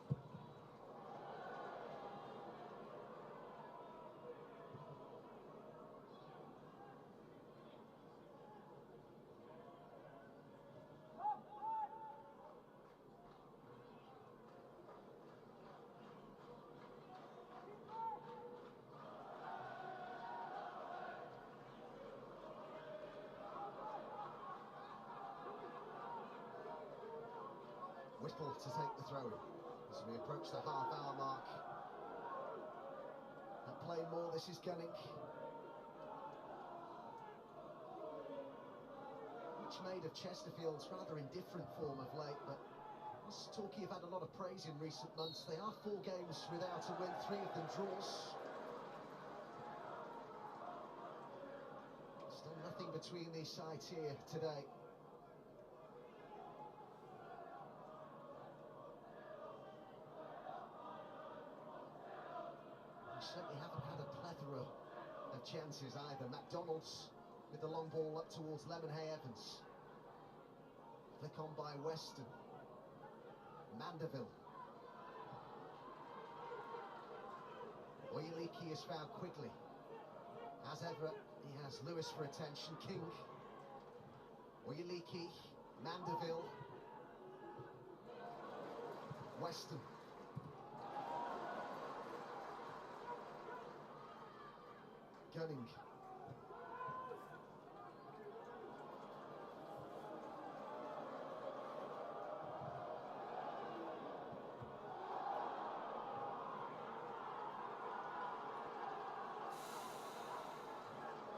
Whittle to take the throw-in as we approach the half-hour mark. And playing more, this is Gunning. Much made of Chesterfield's rather indifferent form of late, but as Torquay have had a lot of praise in recent months, they are 4 games without a win, 3 of them draws. Still nothing between these sides here today. Certainly haven't had a plethora of chances either. McDonald's with the long ball up towards Lemonhay Evans. Flick on by Weston. Mandeville. Oyeliki is found quickly. As ever, he has Lewis for attention. King. Oyeliki. Mandeville. Weston. Gunning.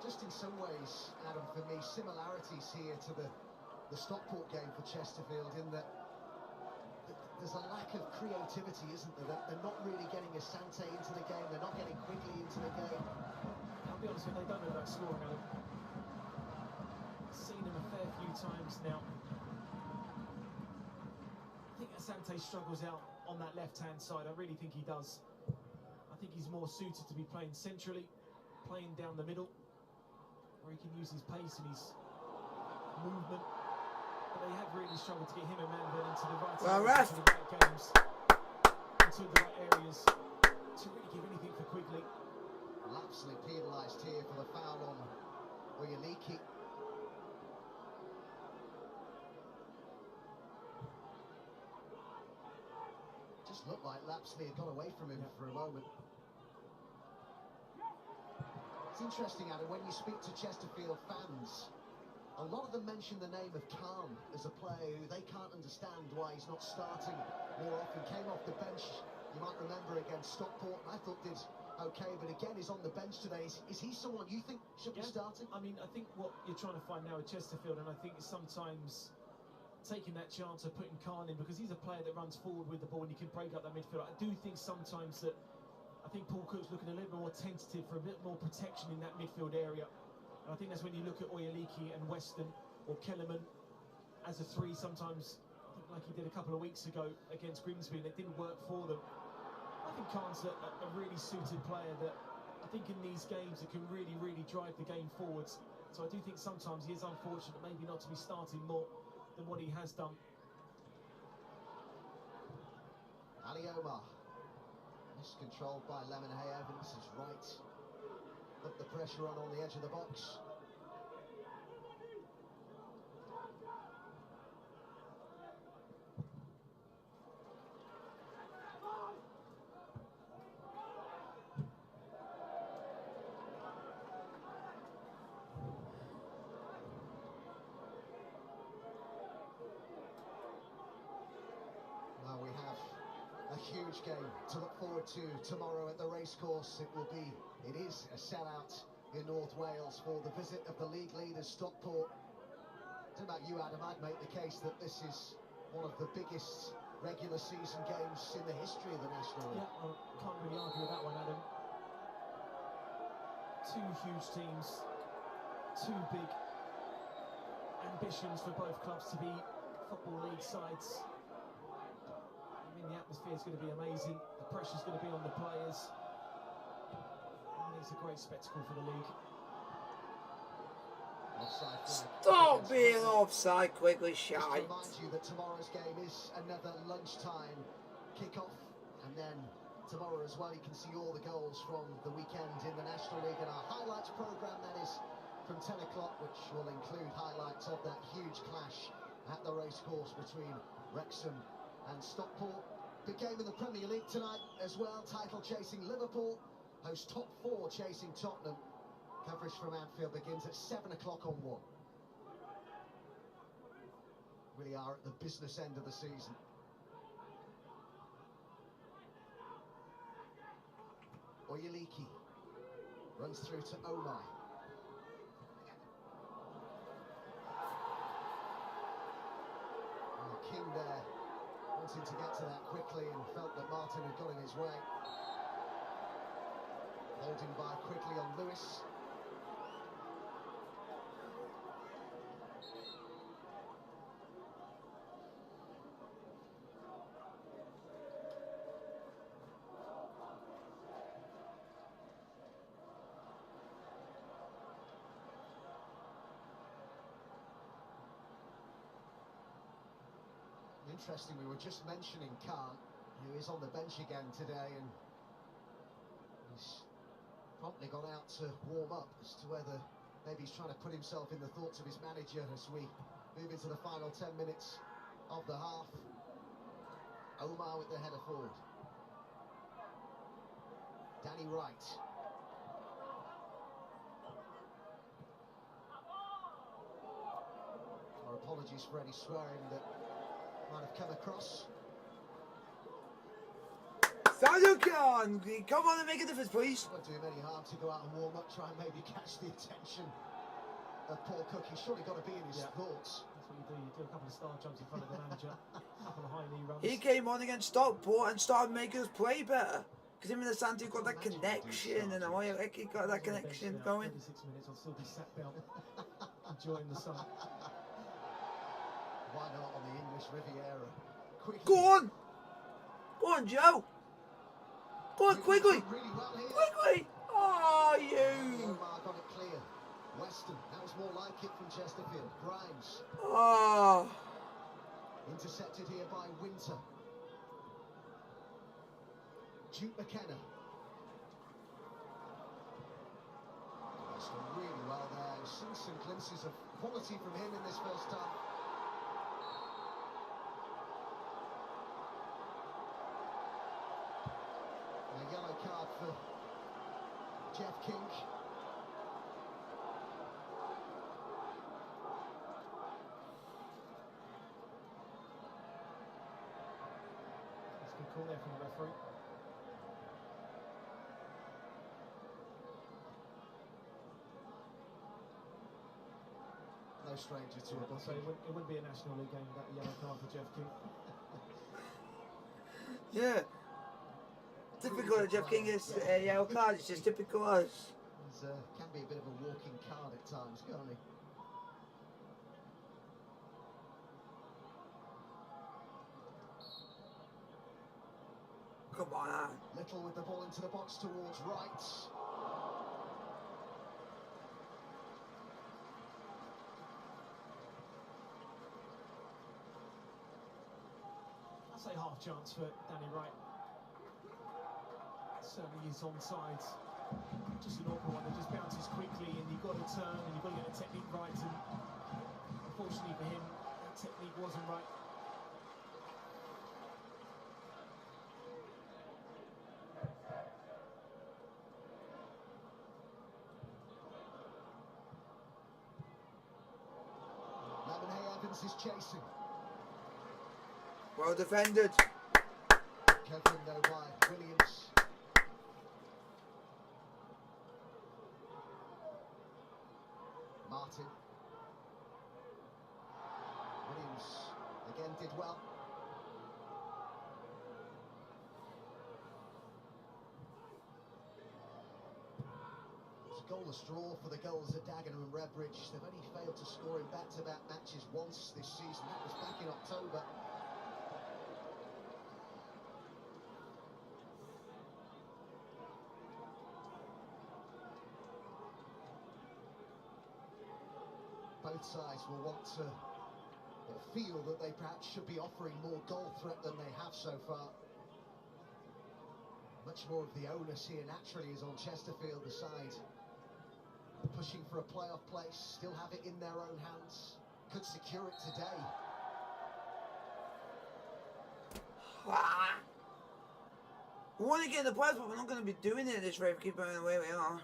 Just in some ways, Adam, for me, similarities here to the Stockport game for Chesterfield, in that there's a lack of creativity, isn't there? They're not really getting Asante into the game, they're not getting Quigley into the game. I'll be honest with you, they don't know about scoring, Adam. I've seen them a fair few times now. I think Asante struggles out on that left-hand side. I really think he does. I think he's more suited to be playing centrally, playing down the middle, where he can use his pace and his movement. But they have really struggled to get him and Manville into the right areas, into the right games, into the right areas to really give anything for Quigley. Lapsley penalised here for the foul on Oyeliki. Just looked like Lapsley had got away from him for a moment. It's interesting, Adam, when you speak to Chesterfield fans, a lot of them mention the name of Khan as a player who they can't understand why he's not starting more often. Came off the bench, you might remember, against Stockport, I thought did okay, but again he's on the bench today. Is he someone you think should be starting? I mean, I think what you're trying to find now with Chesterfield, and I think it's sometimes taking that chance of putting Khan in, because he's a player that runs forward with the ball and he can break up that midfield. I do think sometimes that, I think Paul Cook's looking a little bit more tentative for a bit more protection in that midfield area. And I think that's when you look at Oyaliki and Weston or Kellerman as a three sometimes, I think like he did a couple of weeks ago against Grimsby, and it didn't work for them. I think Khan's a really suited player that I think in these games it can really, really drive the game forwards. So I do think sometimes he is unfortunate maybe not to be starting more than what he has done. Ali Omar, miscontrolled by Lemonhay. Evans is right. Put the pressure on the edge of the box. Now we have a huge game to look forward to tomorrow at the racecourse. It is a sellout in North Wales for the visit of the league leaders Stockport. I don't know about you, Adam, I'd make the case that this is one of the biggest regular season games in the history of the National League. Yeah, I can't really argue with that one, Adam. Two huge teams, two big ambitions for both clubs to be Football League sides. I mean, the atmosphere is going to be amazing. The pressure's going to be on the players. I mean, it's a great spectacle for the league. Offside flag. Stop being offside quickly, Just shite. to remind you that tomorrow's game is another lunchtime kick-off, and then tomorrow as well you can see all the goals from the weekend in the National League, and our highlights programme that is from 10 o'clock, which will include highlights of that huge clash at the racecourse between Wrexham and Stockport. Big game in the Premier League tonight as well. Title chasing Liverpool host top four chasing Tottenham. Coverage from Anfield begins at 7 o'clock on 1. Really are at the business end of the season. Oyaliki runs through to Omar. King there wanting to get to that quickly and felt that Martin had got in his way. Holding by quickly on Lewis. Interesting, we were just mentioning Khan, who is on the bench again today, and he's promptly gone out to warm up as to whether maybe he's trying to put himself in the thoughts of his manager as we move into the final 10 minutes of the half. Omar with the header forward. Danny Wright. Our apologies for any swearing that might have come across. Sadio Khan, come on and make a difference, please. Won't do him any harm to go out and warm up, try and maybe catch the attention of Paul Cook. He's surely got to be in his thoughts. That's what you do. You do a couple of star jumps in front of the manager, a couple of high knee runs. He came on against Stockport and started making us play better. Because him and the Santi got that connection, and Oyaliki got that connection going. 36 minutes, I'll still be sat down, enjoying the sun. Why not on the English Riviera? Quickly. Go on! Go on, Joe! Go on, quickly! Really well here. Quickly! Oh, you! Omar got it clear. Weston, that was more like it from Chesterfield. Grimes. Oh! Intercepted here by Winter. Duke McKenna. Weston really well there. We've seen some glimpses of quality from him in this first half. Jeff King. That's a good call there from the referee. No stranger to a So booking. it wouldn't be a National League game without the yellow card for Jeff King. Yeah. Typical of Jeff King is yellow card. It's just typical us. He's, can be a bit of a walking card at times, can't he? Come on. Little with the ball into the box towards right. I'd say half chance for Danny Wright. Certainly he's onside. Just an awkward one that just bounces quickly, and you've got to turn and you've got to get the technique right. And unfortunately for him, that technique wasn't right. Evans is chasing. Well defended. Covering though by Williams. Martin. Williams again did well. It's a goalless draw for the goals at Dagenham and Redbridge. They've only failed to score in back-to-back matches once this season. That was back in October. Both sides will want to feel that they perhaps should be offering more goal threat than they have so far. Much more of the onus here naturally is on Chesterfield, the side pushing for a playoff place, still have it in their own hands, could secure it today. We want to get in the playoffs, but we're not going to be doing it at this rate. We keep going the way we are.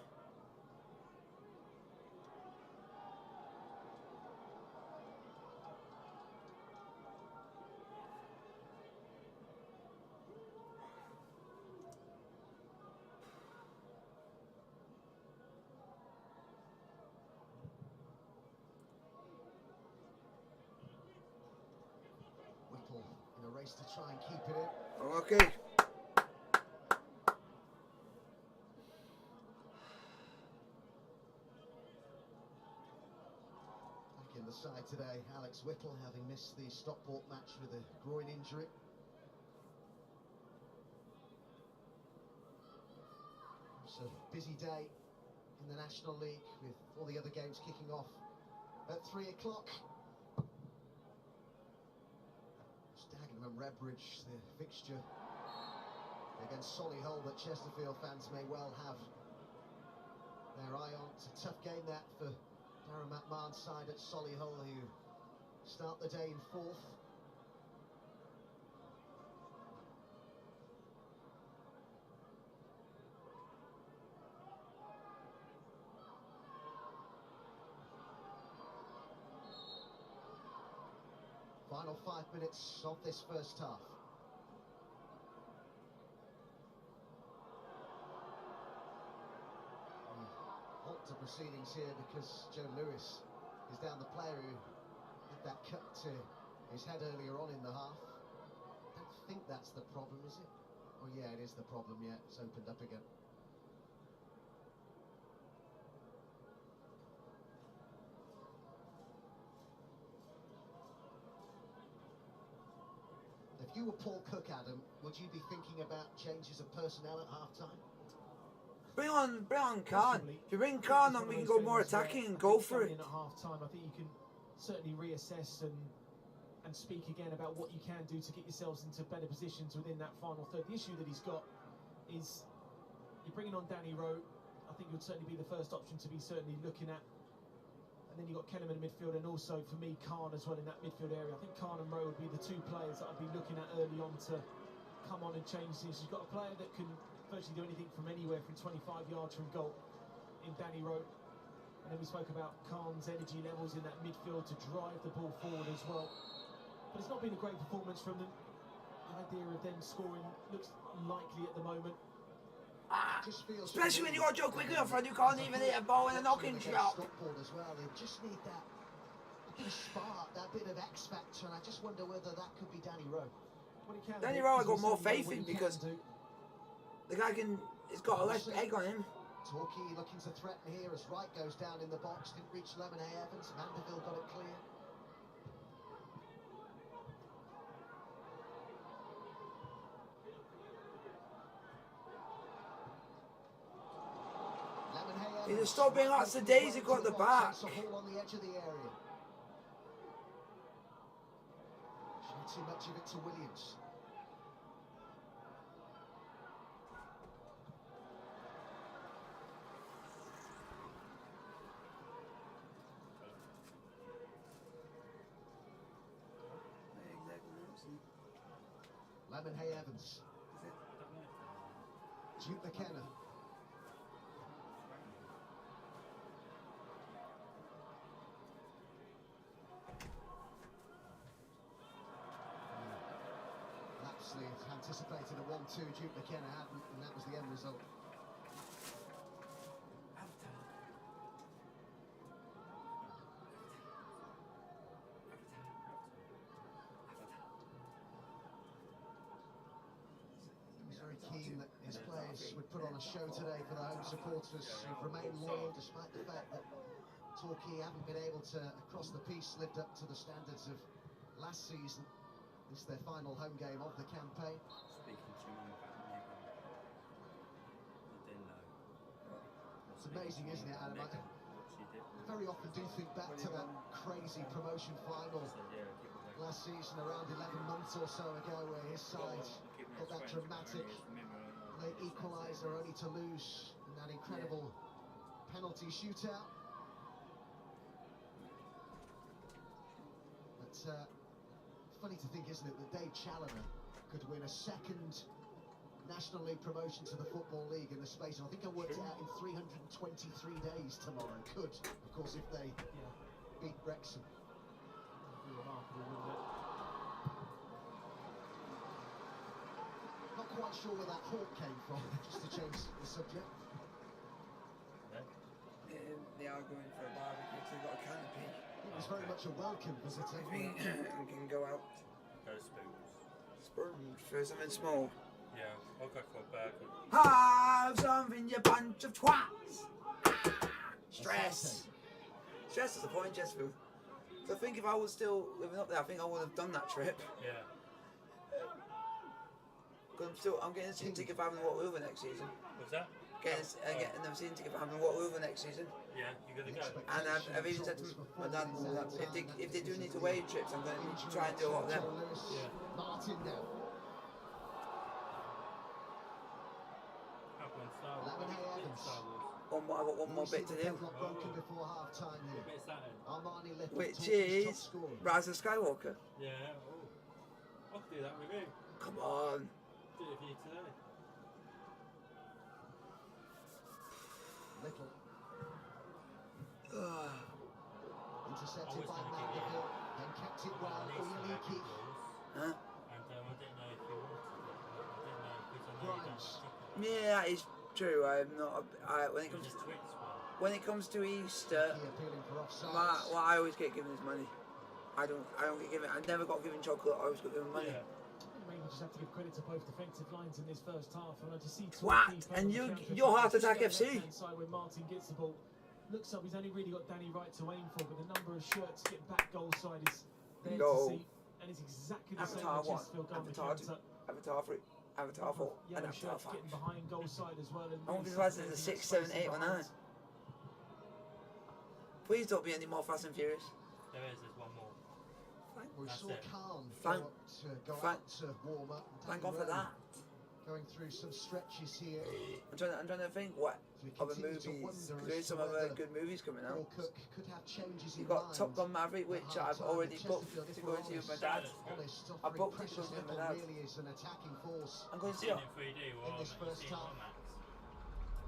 Whittle in a race to try and keep it in. Okay. Back in the side today, Alex Whittle, having missed the Stockport match with a groin injury. It's a busy day in the National League with all the other games kicking off at 3 o'clock. Dagenham and Redbridge, the fixture against Solihull that Chesterfield fans may well have their eye on. It's a tough game that for Darren McMahon's side at Solihull, who start the day in fourth. Final 5 minutes of this first half. Halt to proceedings here because Joe Lewis is down, the player who had that cut to his head earlier on in the half. I don't think that's the problem, is it? Oh yeah, it is the problem, yeah, it's opened up again. If you were Paul Cook, Adam, would you be thinking about changes of personnel at half-time? Bring on Khan. If you bring Khan on, we can go more attacking and go for it. At half-time, I think you can certainly reassess and speak again about what you can do to get yourselves into better positions within that final third. The issue that he's got is you're bringing on Danny Rowe. I think would certainly be the first option to be certainly looking at. And then you've got Kellerman in midfield, and also for me Khan as well in that midfield area. I think Khan and Rowe would be the two players that I'd be looking at early on to come on and change things. You've got a player that can virtually do anything from anywhere from 25 yards from goal in Danny Rowe. And then we spoke about Khan's energy levels in that midfield to drive the ball forward as well. But it's not been a great performance from them. The idea of them scoring looks likely at the moment. Especially when you got Joe quickly up front, you can't even hit a ball in a knocking shot. As well. They just need that bit of spark, that bit of X factor, and I just wonder whether that could be Danny Rowe. Danny Rowe I got more faith in because the guy he's got a left egg on him. Torquay looking to threaten here as Wright goes down in the box, didn't reach Lemonhay Evans, Mandeville got it clear. He just stopped being lots of days ago at the back. On the edge of the area. Showed too much of it to Williams. Lemonhay Evans. Duke McKenna. Lapsley anticipated a 1-2, Duke McKenna hadn't, and that was the end result. Keen that his players would put on a show today for the home supporters who've remained loyal despite the fact that Torquay haven't been able to, across the piece, lived up to the standards of last season. This is their final home game of the campaign. Speaking to your mum about Megan, I didn't know. It's amazing, isn't it, Adam? Megan, what she did. I very often do think back to that crazy promotion final last season, around 11 months or so ago, where his side got that dramatic late equaliser only to lose in that incredible penalty shootout. But funny to think, isn't it, that Dave Challoner could win a second National League promotion to the Football League in the space, and I think I worked it out in 323 days tomorrow. Could, of course, if they beat Wrexham. Remarkable, wouldn't it? Not quite sure where that hawk came from, just to change the subject. They are going for a barbecue because they've got a canopy. It was very much a welcome visitor. We can go out. Go spoons. Spoons for something small. Yeah, I'll go for a burger. Have something, you bunch of twats. Stress. Stress is the point, Chesterfield. So I think if I was still living up there, I think I would have done that trip. Yeah. Because I'm getting a season ticket for having to walk over next season. What's that? Getting a season ticket for having to walk over next season. Yeah, you're gonna go. And I've even said to my dad that if they do need to away trips, I'm going to try and do a lot of them. Yeah. Martin now. Lemonhay Evans. I've got one more bit to do. Broken before half time here. What bit's that then? Armani left Which Torquay's top is scorer. Rise of Skywalker. Yeah. Oh. I could do that with you. Come on. Do it for you today. Little. Ah. Intercepted by gonna give Mandeville, then kept it well. Uyiniki. Huh? And I didn't know if you wanted it. I didn't know because I know you don't Grimes. stick it. Yeah, that is true. I'm not. When it comes Just Twix one. when it comes to Easter, He appealing for offside. I always get given his money. I don't get given. I never got given chocolate. I always got given money. Yeah. Maybe just have to give credit to both defensive lines in this first half, and I just see What? And you're Heart Attack FC. Side when Martin gets the ball, looks like he's only really got Danny Wright to aim for, but the number of shirts getting back goal side is there No. to see, and it's exactly the same Avatar as one. Chesterfield going Avatar to two. Avatar 3. Avatar 4. And yellow Avatar shirts 5. getting behind goal side as well. And I won't be really surprised if there's a separating 6, 7, spaces 8 or 9. behind. Please don't be any more Fast and Furious. There's one more. We That's saw it. Khan Thank- go thank- out to warm up. Thank Danny God for Rowe that. Going through some stretches here. I'm trying to think what other movies. There's some other good movies coming out. You've got Top Gun Maverick, which I've already booked to go and see with my dad. I booked it to go and see with my dad. I'm going to see it. In 3D or you see it on Max?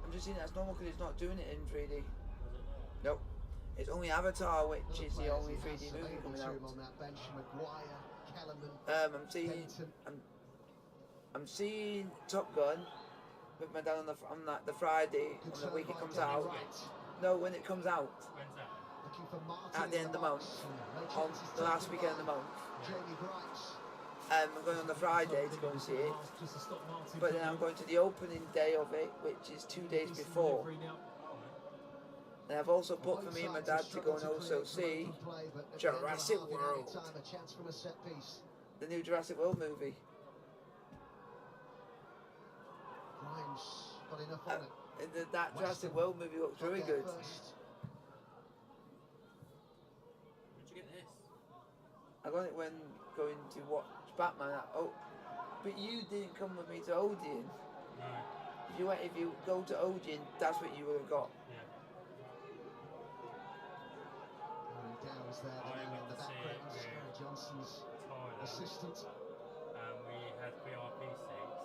I'm just seeing it as normal because it's not doing it in 3D. Nope. It's only Avatar, which is the only 3D movie coming out. I'm seeing Top Gun with my dad on the Friday on the week it comes out. No, when it comes out. When's that? At the end of the month, on the last weekend of the month. I'm going on the Friday to go and see it, but then I'm going to the opening day of it, which is 2 days before. And I've also booked for me and my dad to go and also see Jurassic World, the new Jurassic World movie. That Jurassic World movie looks really good. Where'd you get this? I got it when going to watch Batman. But you didn't come with me to Odeon. No. If you go to Odeon, that's what you would have got. Yeah. Downs there, I went the to see background, it with Johnson's Tyler. assistant. We had VIP seats,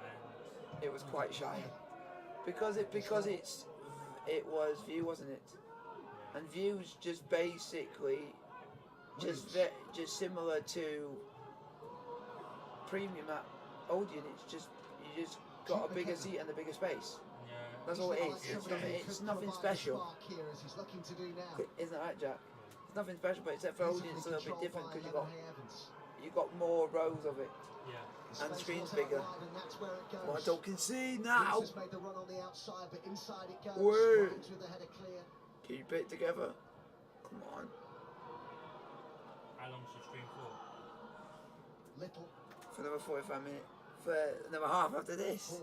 and It was quite shy because it was View, wasn't it? And View's just basically just similar to Premium at Odeon. It's just you just got a bigger seat and a bigger space. yeah. That's all it is. It's nothing special. Isn't that right, Jack? It's nothing special, but except for Odeon, it's a little bit different because you got more rows of it. Yeah. And the screen's bigger. What I can see now. Wait. Keep it together. Come on. How long's your stream for? Little. For another 45 minutes. For another half after this.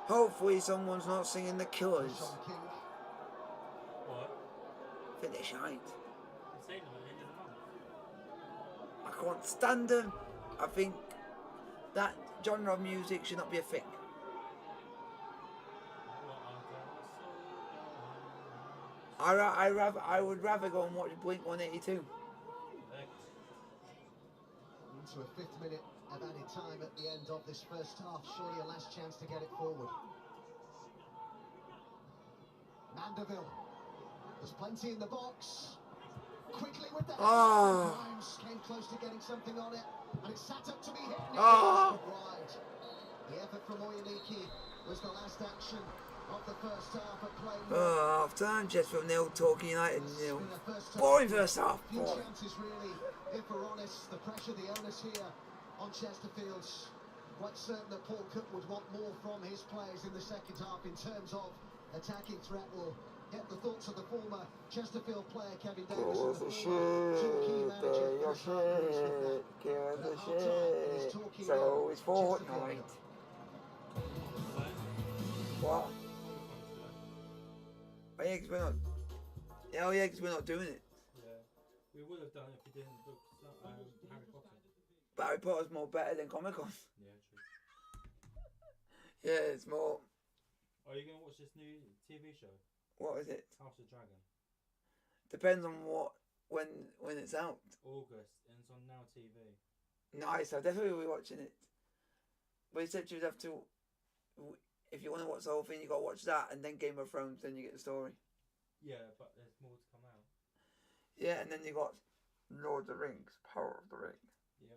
Hopefully someone's not singing The Killers. What? Finish height. You say them at the end of the month. I can't stand them. I think that genre of music should not be a thing. I would rather go and watch Blink 182. Into a 5th minute of added time at the end of this first half. Surely a last chance to get it forward. Mandeville. There's plenty in the box. Quickly with the Grimes came close to getting something on it, and it sat up to be hit. Wide. The effort from Oyiniki was the last action of the first half at playing. Half time, Chesterfield 0, Torquay Utd 0. Boring first half. Few chances really, if we're honest. The pressure, the onus here on Chesterfield's. Quite certain that Paul Cook would want more from his players in the second half in terms of attacking threat. We'll get the thoughts of the former Chesterfield player Kevin Davis and the former Torquay manager Chris Hartnett. So it's fortnight. What? Oh yeah, because we're not doing it. Yeah. We would have done it if we didn't book Harry Potter. But Harry Potter's more better than Comic Con. Yeah, true. Yeah, it's more. Are you going to watch this new TV show? What is it? House of Dragon. Depends on when it's out. August, and it's on Now TV. Nice, I'll definitely be watching it. But except you'd have to, if you want to watch the whole thing, you got to watch that and then Game of Thrones, then you get the story. Yeah, but there's more to come out. Yeah, and then you got Lord of the Rings, Power of the Ring. Yeah.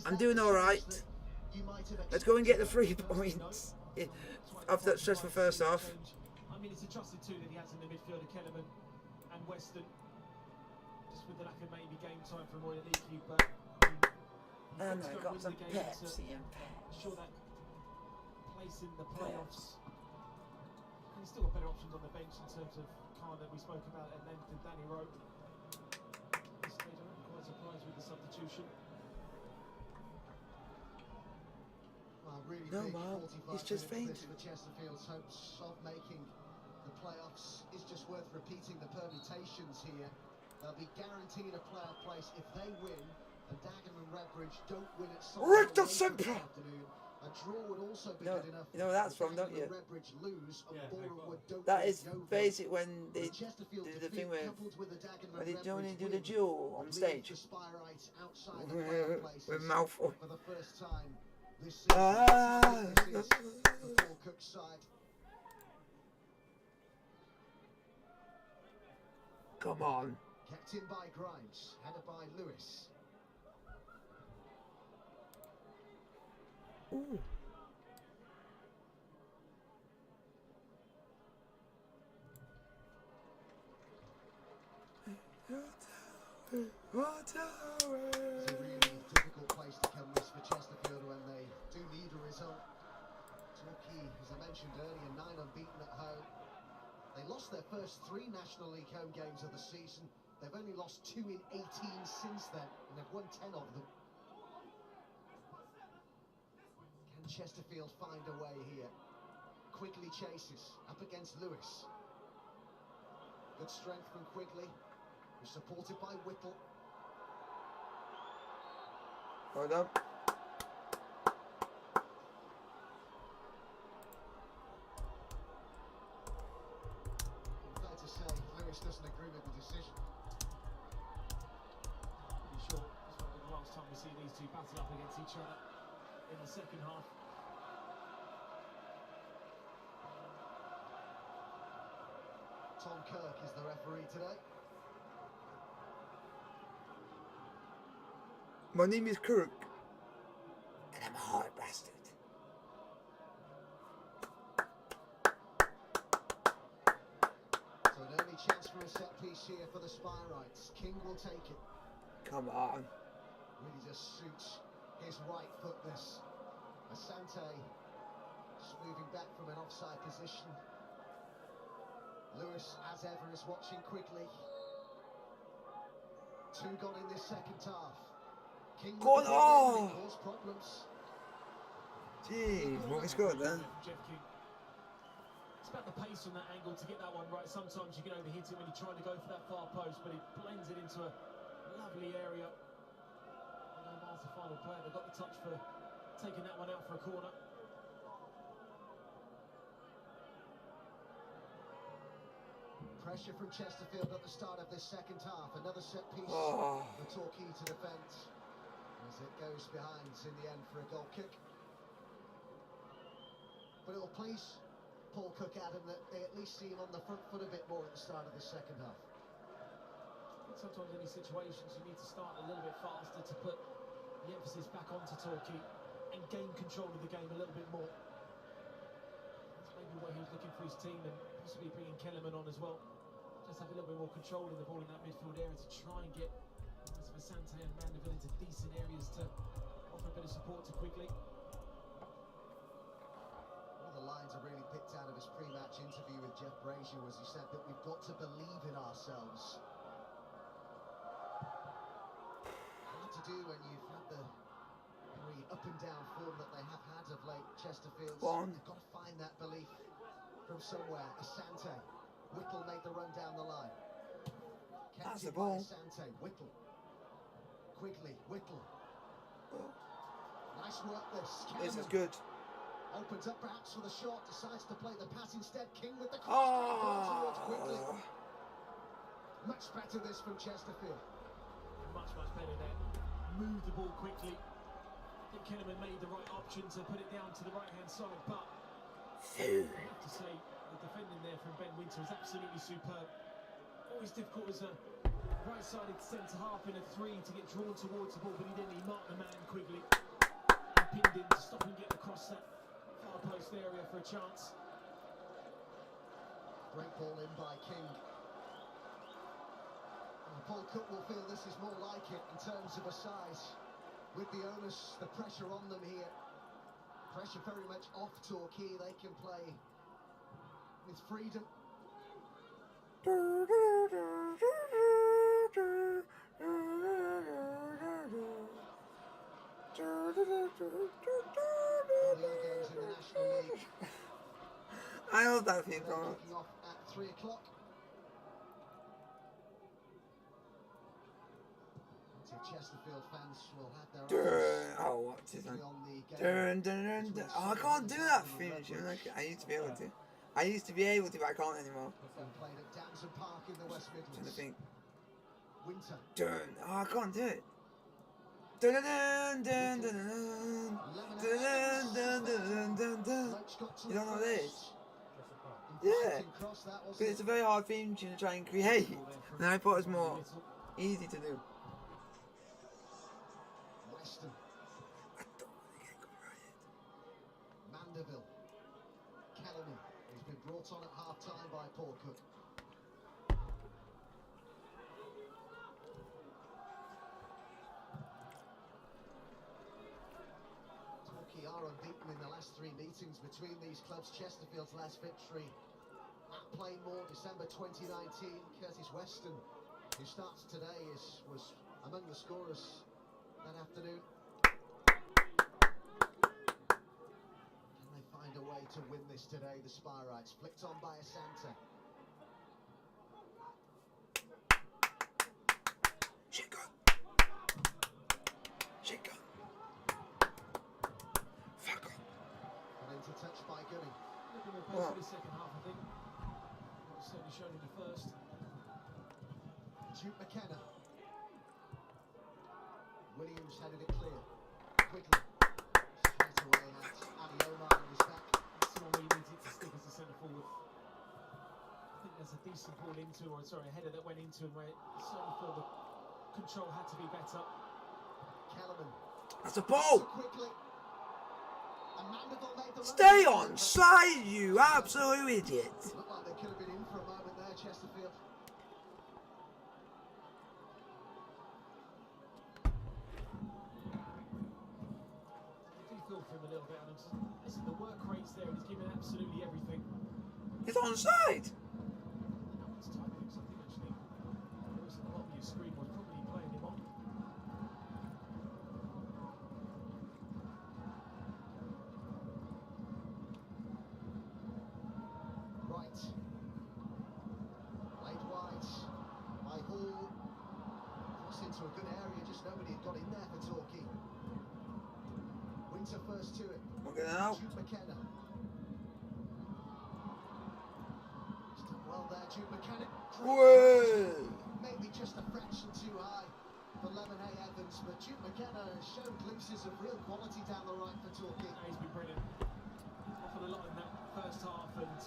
I'm doing all right. Let's go and get the 3 points after that stressful first half. I mean, it's a trusted two that he has in the midfield of Kellerman and Weston. Just with the lack of maybe game time from Roy Leakey, but And I got some Pepsi and ensure that place in the playoffs. And he's still got better options on the bench in terms of Khan that we spoke about at length and Danny Rowe. At this stage, I'm quite surprised with the substitution. Well, really No, big Mom, 45 he's just minutes fainted. for Chesterfield's hopes of making the playoffs. Is just worth repeating the permutations here. They'll be guaranteed a playoff place if they win, and Dagenham and Redbridge don't win at Rick the this Simple. afternoon. A draw would also be You know- good enough. you know where that's if from, don't Dagenham you? and Redbridge lose, and Yeah, Bournemouth don't That win is Yeovil. basic when they Chesterfield do the defeat thing with coupled with the Dagenham when and they only Redbridge do the win duel on leaves stage the Spirites outside the playoff places with mouthful. for the first time this season. Ah. This is the Paul Cook side. Come on. Kept in by Grimes, headed by Lewis. Ooh. It's a really difficult place to come this for Chesterfield when they do need a result. Torquay, as I mentioned earlier, 9 unbeaten at home. They lost their first 3 National League home games of the season. They've only lost 2 in 18 since then, and they've won 10 of them. Can Chesterfield find a way here? Quigley chases, up against Lewis. Good strength from Quigley, who's supported by Whittle. Well done. Fair to say, Lewis doesn't agree with the decision. Pretty sure this won't be the last time we see these two battle up against each other in the second half. Tom Kirk is the referee today. My name is Kirk, and I'm a hard bastard. So an early chance for a set piece here for the Spirites. King will take it. Come on. Really just suits his right foot, this. Asante just moving back from an offside position. Lewis, as ever, is watching quickly. 2 gone in this second half. King Go on, oh! cause problems. Jeez, what we scored then? Jeff King. It's about the pace on that angle to get that one right. Sometimes you can overhit it when you're trying to go for that far post, but it blends it into a lovely area. And Omar's the final player. They've got the touch for taking that one out for a corner. Pressure from Chesterfield at the start of this second half. Another set piece Oh. for Torquay to defend. As it goes behind in the end for a goal kick. But it'll please Paul Cook, Adam, that they at least see him on the front foot a bit more at the start of the second half. I think sometimes in these situations you need to start a little bit faster to put the emphasis back onto Torquay and gain control of the game a little bit more. That's maybe what he was looking for his team, and possibly bringing Kellerman on as well. Just have a little bit more control of the ball in that midfield area to try and get Asante and Mandeville into decent areas to offer a bit of support to Quigley. One of the lines I really picked out of his pre-match interview with Jeff Brazier was he said that we've got to believe in ourselves. Hard to do when you've had the very up and down form that they have had of late, Chesterfield. They've got to find that belief from somewhere. Asante. Whittle made the run down the line. That's the Kept it by ball. Asante. Whittle. Quigley. Whittle. Nice work this. This is Kellerman good. opens up perhaps for the shot, decides to play the pass instead. King with the cross towards Quigley. Oh. Much better this from Chesterfield. Much better there. Move the ball quickly. I think Kellerman made the right option to put it down to the right-hand side, but I have to say the defending there from Ben Winter is absolutely superb. Always difficult as a Right-sided centre half in a 3 to get drawn towards the ball, but he didn't. He marked the man quickly and pinned him to stop him getting across that far post area for a chance. Great ball in by King. And Paul Cook will feel this is more like it in terms of a size. With the onus, the pressure on them here. Pressure very much off Torquay. They can play with freedom. I love that theme song. Kicking off at 3 o'clock. Chesterfield fans will have their eyes Oh, what's his name? on the Dun, game. dun, dun, dun. Oh, I can't do that theme tune. I used to be able to. I used to be able to, but I can't anymore. Played at Damson Park in the West I'm trying to Midlands. think. Winter. Dun. Oh, I can't do it. Dun dun dun dun dun dun dun dun dun dun. You don't know this? Yeah. But it's a very hard theme tune to try and create. And I thought it was more easy to do. Weston. I don't want to get copyrighted. Mandeville. Kellerman, who's been brought on at half-time by Paul Cook. Torquay are unbeaten in the last 3 meetings between these clubs. Chesterfield's last victory at Plainmoor, December 2019. Curtis Weston, who starts today, was among the scorers that afternoon. Can they find a way to win this today? The Spyrites flicked on by Asante. Shit gun. Shit gun. Fuck off. And into touch by Gunning. A little bit more pace in the second half, I think. What certainly showed in the first. Duke McKenna. Williams headed it clear. Quickly. Straight away at Ali Omar in his back. That's the one where you need it to stick as a centre forward. I think there's a decent ball into, or sorry, a header that went into, and where it certainly felt the control had to be better. Kellerman. That's a ball. Quickly. And Mandeville made the Stay run. on side, you absolute idiot. Looked like they could have been in for a moment there, Chesterfield. I do feel for him a little bit, Adams. Listen, the work rate's there, and he's giving absolutely everything. It's on side. That one's tight, because I think actually, the voice at the bottom of your screen was probably playing him on. Right. Laid wide by Hall. Cross into a good area, just nobody had got in there for Torquay. Winter first to it. Okay, now. Jude McKenna. He's done well there, Jude McKenna. Whoa. Maybe just a fraction too high for Lemonade Evans, but Jude McKenna has shown glimpses of real quality down the right for Torquay. Yeah, he's been brilliant. Offered a lot in that first half, and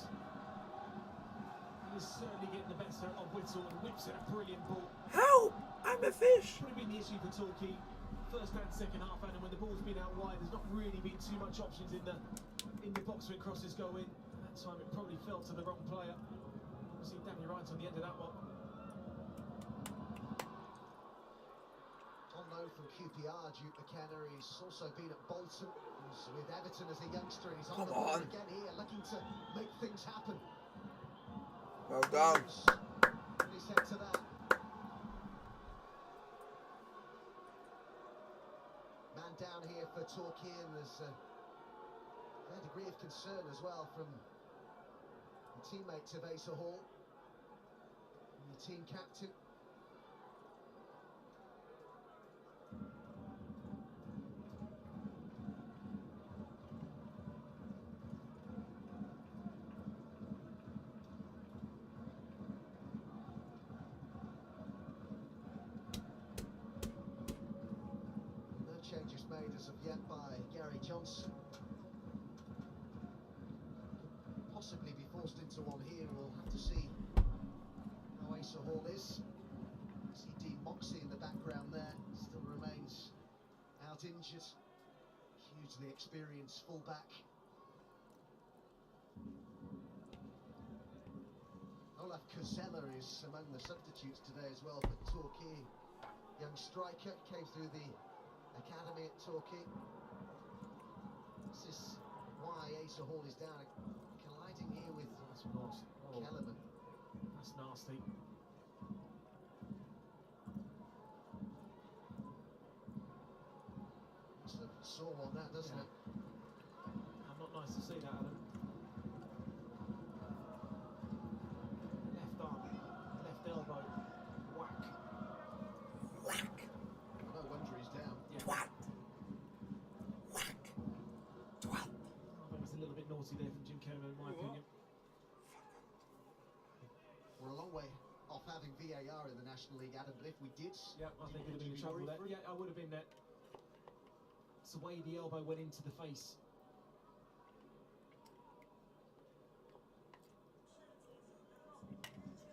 he is certainly getting the best of Whittle, and whips it a brilliant ball. Help! I'm a fish. Would have been the issue for Torquay first and second half, and when the ball's been out wide, there's not really been too much options in the box when crosses go in. That time it probably fell to the wrong player. Obviously, Danny Wright on the end of that one. On loan from QPR, Duke McKenna. He's also been at Bolton. He's with Everton as a youngster. He's on Come the ball on. again here, looking to make things happen. Well done. Put his head to that. Man down here for Torquay, and there's a fair degree of concern as well from the teammates of Asa Hall and the team captain. Changes made as of yet by Gary Johnson. Could possibly be forced into one here. We'll have to see how Asa Hall is. As he Foxy in the background there still remains out injured. Hugely experienced fullback. Olaf Kozella is among the substitutes today as well for Torquay. Young striker, came through the academy at Torquay. This is why Asa Hall is down, colliding here with Kellerman. That's nasty. Must have saw on that, doesn't it? Not nice to see that, Adam. Left arm, left elbow, whack. Whack. No wonder he's down. Yeah. Twat. Whack. Twat. That was a little bit naughty there from Jim Kellerman, in my opinion. We're a long way off having VAR in the National League, Adam, but if we did... Yeah, I think we'd have been in trouble there. Yeah, I would have been there. It's the way the elbow went into the face.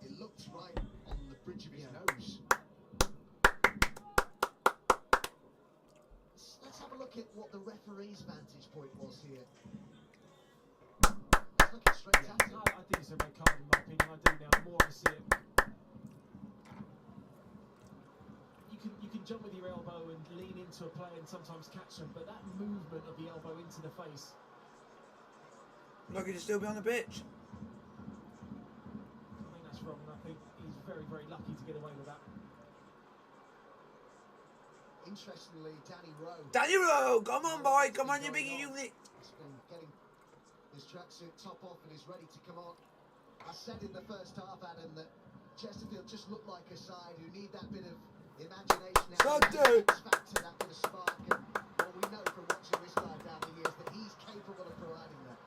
It looked right on the bridge of his nose. Let's have a look at what the referee's vantage point was here. He's looking straight at him. I think it's a red card in my opinion. I do now. The more I see it, you can jump with your elbow and lean into a player and sometimes catch them, but that movement of the elbow into the face. Lucky to still be on the pitch. I think that's wrong, and I think he's very, very lucky to get away with that. Interestingly, Danny Rowe. Danny Rowe, come on, boy, come on, you big unit. He's been getting his tracksuit top off and he's ready to come on. I said in the first half, Adam, that Chesterfield just looked like a side who need that bit of imagination, that factor, that bit of spark. And what we know from watching this guy down the years that he's capable of providing that.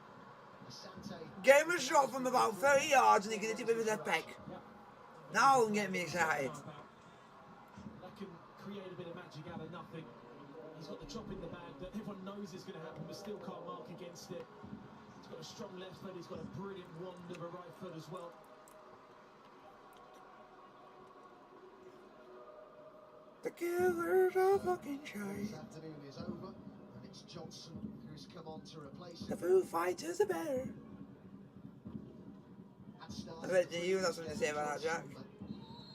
Asante. Gave him a shot from about 30 yards and he can hit it with his left peg. Now I'm getting me excited. That can create a bit of magic out of nothing. He's got the chop in the bag that everyone knows is going to happen, but still can't mark against it. He's got a strong left foot, he's got a brilliant wand of a right foot as well. The killers are fucking This shy. afternoon is over, and it's Johnson who's come on to replace The him. Foo Fighters are better. I bet you have something to say about that, Jack.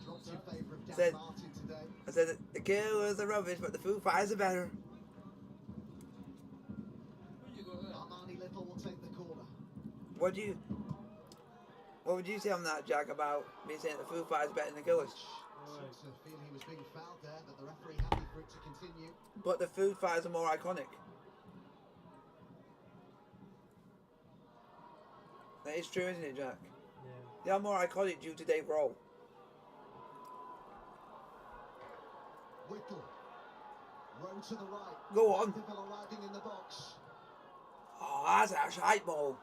Dropped in favour of Dan Said- Martin today. I said that the killers are rubbish, but the Foo Fighters are better. Armani Little will take the corner. What would you say on that, Jack, about me saying the Foo Fighters are better than the killers? Seemed to feel he was being fouled there, but the referee happy for it to continue. But the Foo Fighters are more iconic. That is true, isn't it, Jack? Yeah. They are more iconic due to Dave Grohl. Whittle. Row to the right. Go on. Vanderbilt arriving in the box. Oh, that's a shite ball.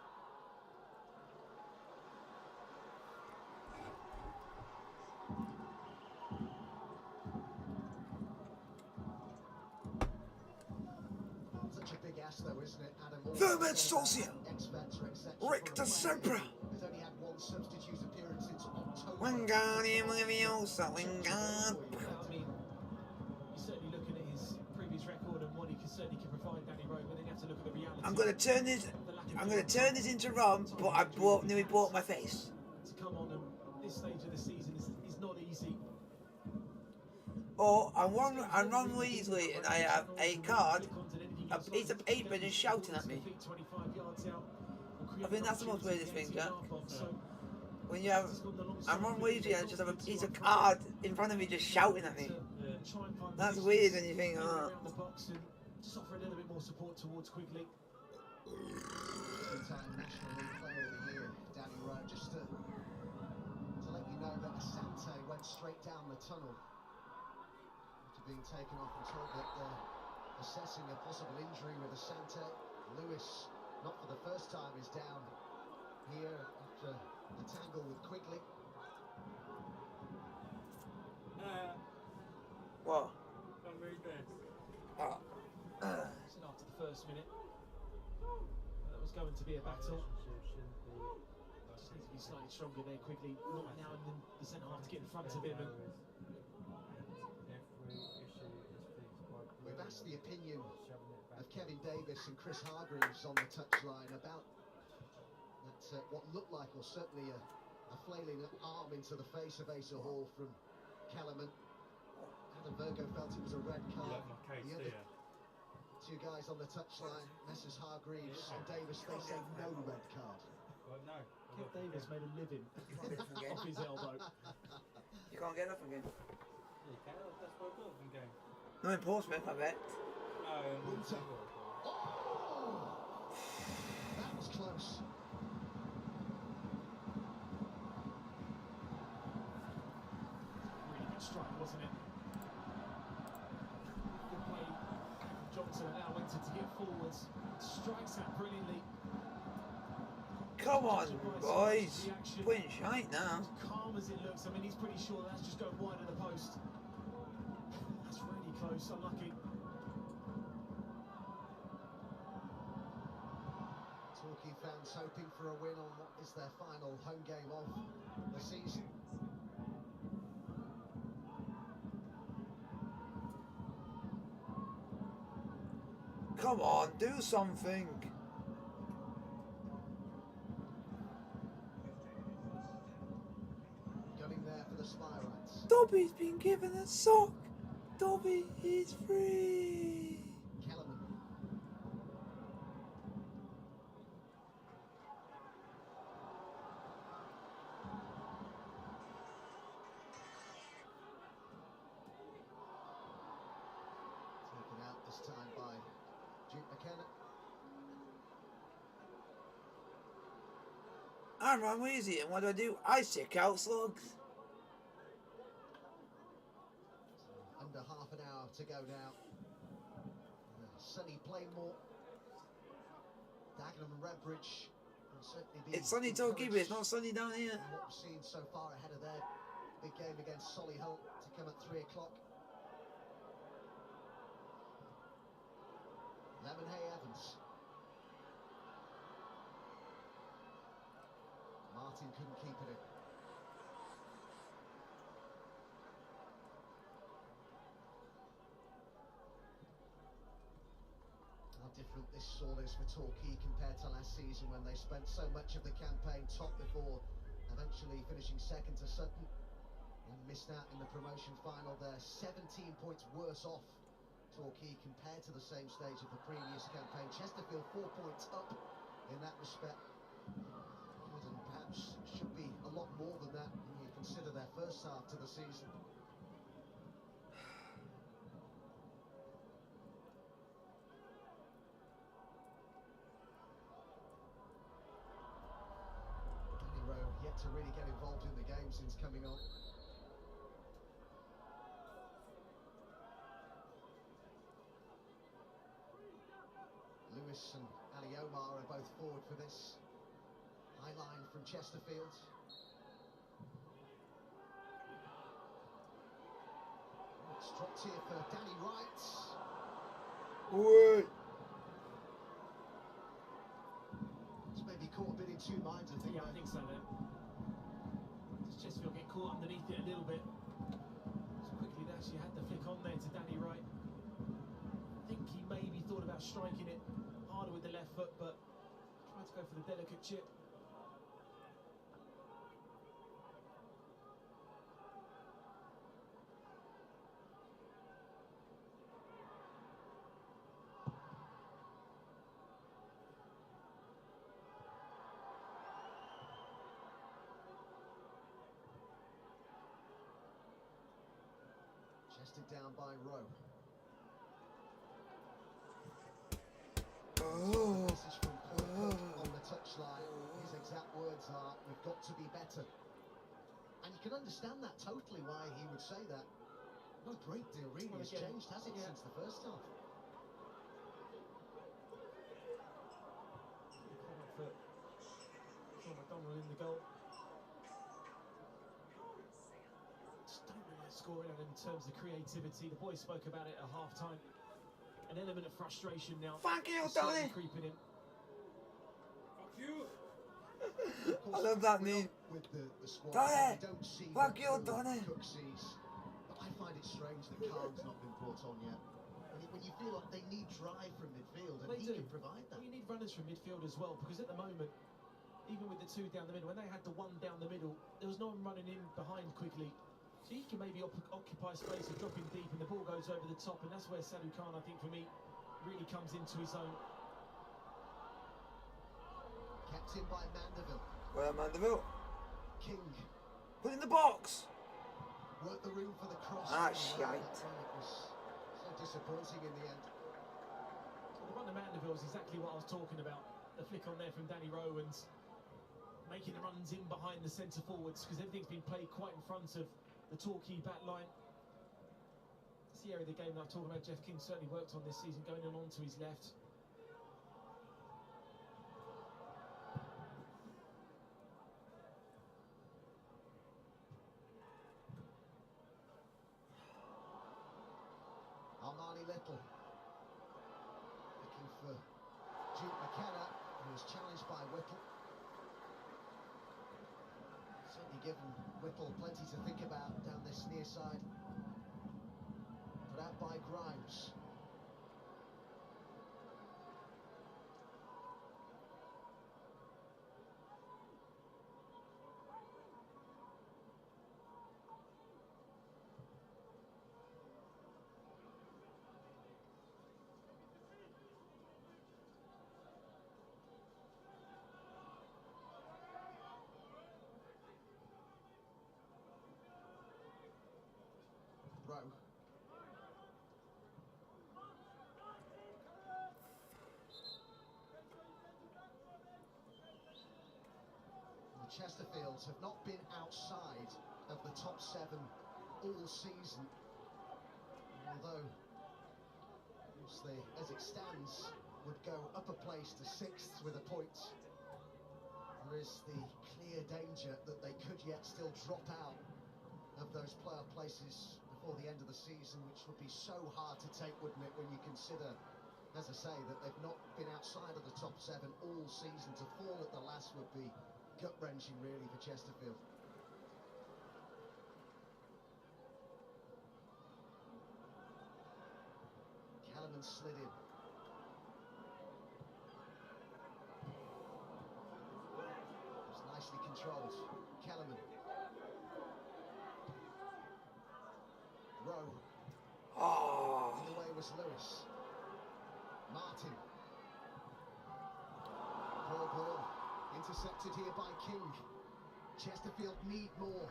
Such a big ass though, isn't it, Adam? Vermet Solskjaer. X-Factor, etc. Rick the Sempra. He's only had one substitute appearance since October. Wingardium Leviosa, Wingard. I mean, you're certainly looking at his previous record and what he certainly can provide Danny Rowe, but then you have to look at the reality. I'm gonna turn this into rum, but I nearly bought my face. To come on at this stage of the season is not easy. Or I'm Ron Weasley and I have a card, a piece of paper just shouting at me. I think that's the most weirdest thing, Jack. When you have, I'm Ron Weasley and I just have a piece of card in front of me just shouting at me. That's weird when you think, oh. Just offer a little bit more support towards Quigley. Two-time National League Player of the Year, Danny Rowe. Just to let you know that Asante went straight down the tunnel after being taken off and told that they're assessing a possible injury with Asante. Lewis, not for the first time, is down here after the tangle with Quigley. What? Can't read this. Oh. So after the first minute, that was going to be a battle. Just needs to be slightly stronger there quickly, not allowing the centre half to get in front of him. And asked the opinion of Kevin Davis and Chris Hargreaves on the touchline about that what looked like, or certainly a flailing arm into the face of Asa Hall from Kellerman. Adam Virgo felt it was a red card. The other two guys on the touchline, Messrs Hargreaves and Davis, they say no red card. Well, no. Kev Davis made a living off his elbow. You can't get up again. Yeah, you can. That's what I got from game. No in Portsmouth, I bet. No, Winter. Oh! That was close. Really good strike, wasn't it? Good play from Johnson, and now Winter to get forwards. Strikes that brilliantly. Come on, boys. Putting shite now. As calm as it looks, I mean, he's pretty sure that's just going wide of the post. That's really close, unlucky. Torquay fans hoping for a win on what is their final home game of the season. Come on, do something. Gunning there for the Spirates. Dobby's been given a sock. Dobby is free. Kellerman. Taken out this time by Duke McKenna. I'm Ron Weezy, and what do? I stick out slugs. Under half an hour to go now. Sunny Plainmoor. Dagenham and Redbridge will certainly be. It's sunny Torquay, but it's not sunny down here. And what we've seen so far ahead of their big game against Solihull to come at 3 o'clock. Lemonhay Evans. Martin couldn't keep it in. How different this all is for Torquay compared to last season, when they spent so much of the campaign top before eventually finishing second to Sutton and missed out in the promotion final. They're 17 points worse off, Torquay, compared to the same stage of the previous campaign. Chesterfield 4 points up in that respect. And perhaps should be a lot more than that when you consider their first half to the season. Danny Rowe yet to really get involved in the game since coming on. Lewis and Ali Omar are both forward for this. High line from Chesterfield. It's dropped here for Danny Wright. Wait. It's maybe caught a bit in two minds, I think. Yeah, I think so then. Does Chesterfield get caught underneath it a little bit? So quickly they actually had the flick on there to Danny Wright. I think he maybe thought about striking it harder with the left foot, but tried to go for the delicate chip. Chested down by Rowe. Oh. Message from Paul on the touchline. His exact words are, "We've got to be better." And you can understand that totally, why he would say that. Not a great deal really has changed, has it, since the first half? For Sean McDonald in the goal. Just don't really score it in terms of creativity. The boys spoke about it at half time. An element of frustration now. Fuck you, Certainly Donny! creeping in. Fuck you! I love that name. With the squad, Donny! we don't see Fuck what you, Donny! Cook sees. But I find it strange that Carl's not been brought on yet. When you feel drive from midfield, and They he do. can provide that. Well, you need runners from midfield as well, because at the moment, even with the two down the middle, when they had the one down the middle, there was no one running in behind quickly. So he can maybe occupy space and drop in deep, and the ball goes over the top, and that's where Sadu Khan, I think, for me, really comes into his own. Kept in by Mandeville. Well, Mandeville. King Put it in the box. worked the room for the cross. Ah, It shite. was so disappointing in the end. Well, the run of Mandeville is exactly what I was talking about. The flick on there from Danny Rowe and making the runs in behind the centre forwards, because everything's been played quite in front of the Torquay back line. It's the area of the game that I'm talking about. Jeff King certainly worked on this season, going on to his left. Armani Little looking for Duke McKenna, who was challenged by Whittle. Certainly given Whittle plenty to think about down this near side. Put out by Grimes. Rowe. The Chesterfields have not been outside of the top 7 all season, although obviously as it stands would go up a place to 6th with a point. There is the clear danger that they could yet still drop out of those playoff places before the end of the season, which would be so hard to take, wouldn't it, when you consider, as I say, that they've not been outside of the top 7 all season. To fall at the last would be gut-wrenching, really, for Chesterfield. Kellerman slid in. It was nicely controlled. Kellerman. Rowe. Oh. In the way was Lewis. Martin. Poor ball. Intercepted here by King. Chesterfield need more.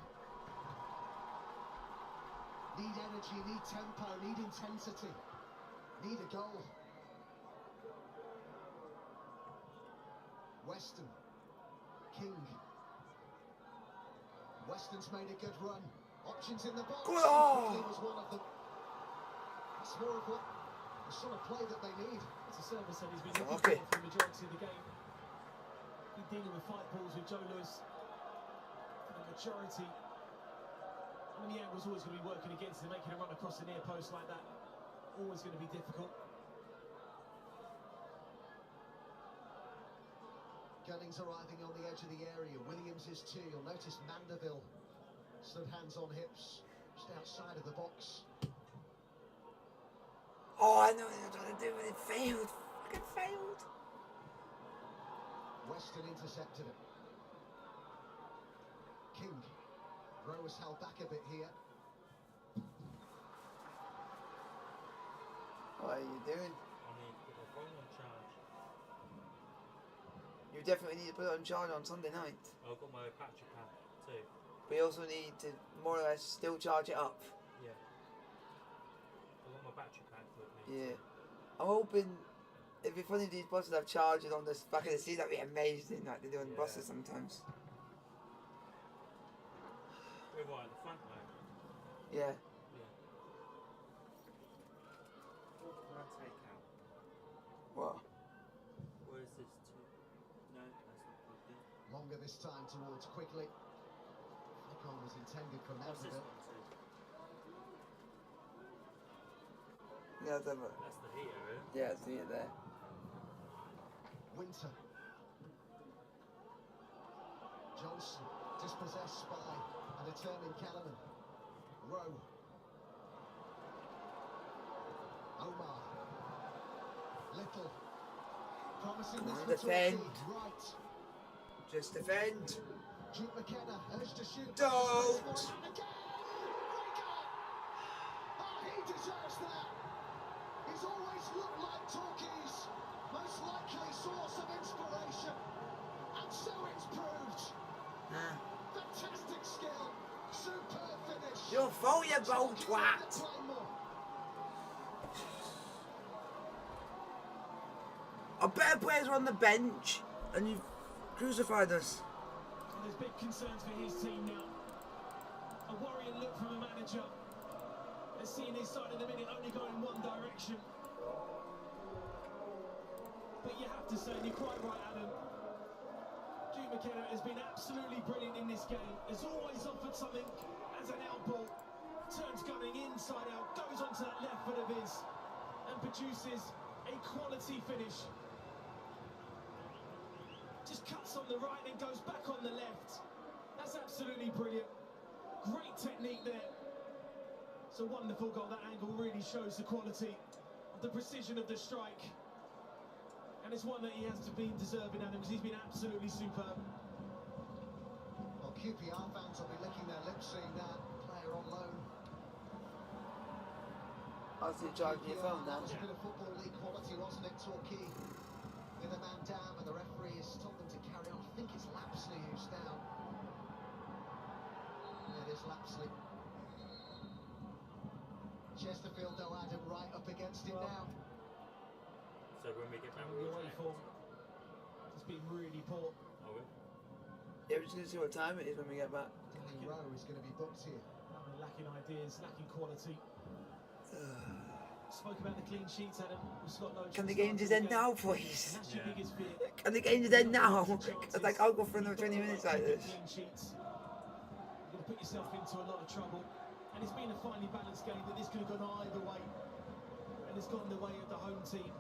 Need energy, need tempo, need intensity. Need a goal. Weston. King. Weston's made a good run. Options in the box. Oh. Quickly was one of them. It's more of what the sort of play that they need. It's a service that he's been looking Okay. for the majority of the game. Been dealing with 5 balls with Joe Lewis for the majority. And the angle's always going to be working against him, making a run across the near post like that. Always going to be difficult. Gunning's arriving on the edge of the area. Williams is too. You'll notice Mandeville stood hands on hips, just outside of the box. Oh, I know what they're trying to do, but it failed. Fucking failed. Weston intercepted it. King. Rowe was held back a bit here. What are you doing? I need to put the phone on charge. You definitely need to put it on charge on Sunday night. I've got my battery pack too. But you also need to more or less still charge it up. Yeah. I've got my battery pack with me. Yeah. I'm hoping it'd be funny if these buses have chargers on the back of the seat. That'd be amazing, like they do on Yeah. buses sometimes. We're right at the front though. Yeah. Yeah. What can I take out? What? Where is this to? No, that's not plugged in. Longer this time towards Quickly. Flick-on was intended for What's this Mandeville. one to? Yeah, that's a, That's the heater, isn't it? yeah, see it there. Winter. Johnson dispossessed by a determined Kellerman. Rowe. Omar. battle. Promising Come this on, for defend. Torquay. Right. Just defend. Duke McKenna urged to shoot. Don't. And again! Great goal! Oh, he deserves that. He's always looked like Torquay's most likely source of inspiration. And so it's proved. Fantastic skill. Superb finish. Your fault, you bold twat. Our better players are on the bench, and you've crucified us. There's big concerns for his team now. A worrying look from the manager. They're seeing his side in the minute only going in one direction. But you have to say, and you're quite right, Adam, Duke McKenna has been absolutely brilliant in this game. Has always offered something as an outball. Turns gunning inside out, goes onto that left foot of his, and produces a quality finish. Just cuts on the right and goes back on the left. That's absolutely brilliant. Great technique there. It's a wonderful goal. That angle really shows the quality of the precision of the strike. And it's one that he has to be deserving, Adam, because he's been absolutely superb. Well, QPR fans will be licking their lips seeing that player on loan. I was charging your phone now. Was a bit of Football League quality, wasn't it, Torquay? With a man down, and the referee has told them to carry on. I think it's Lapsley who's down. It is Lapsley. Chesterfield, though, Adam, right up against him now. So when we get back, The away form has been really poor. are we? Yeah, we're just going to see what time it is when we get back. Danny Rowe is going to be booked here. Lacking ideas, lacking quality. Spoke about the clean sheets, Adam. We've got no Can the chance game to just start end the game. now, please? And that's your biggest fear. Can the game just end now? Because like, I'll go for another 20 minutes like this. Clean sheets. You're going to put yourself into a lot of trouble. And it's been a finely balanced game that this could have gone either way. And it's gone the way of the home team.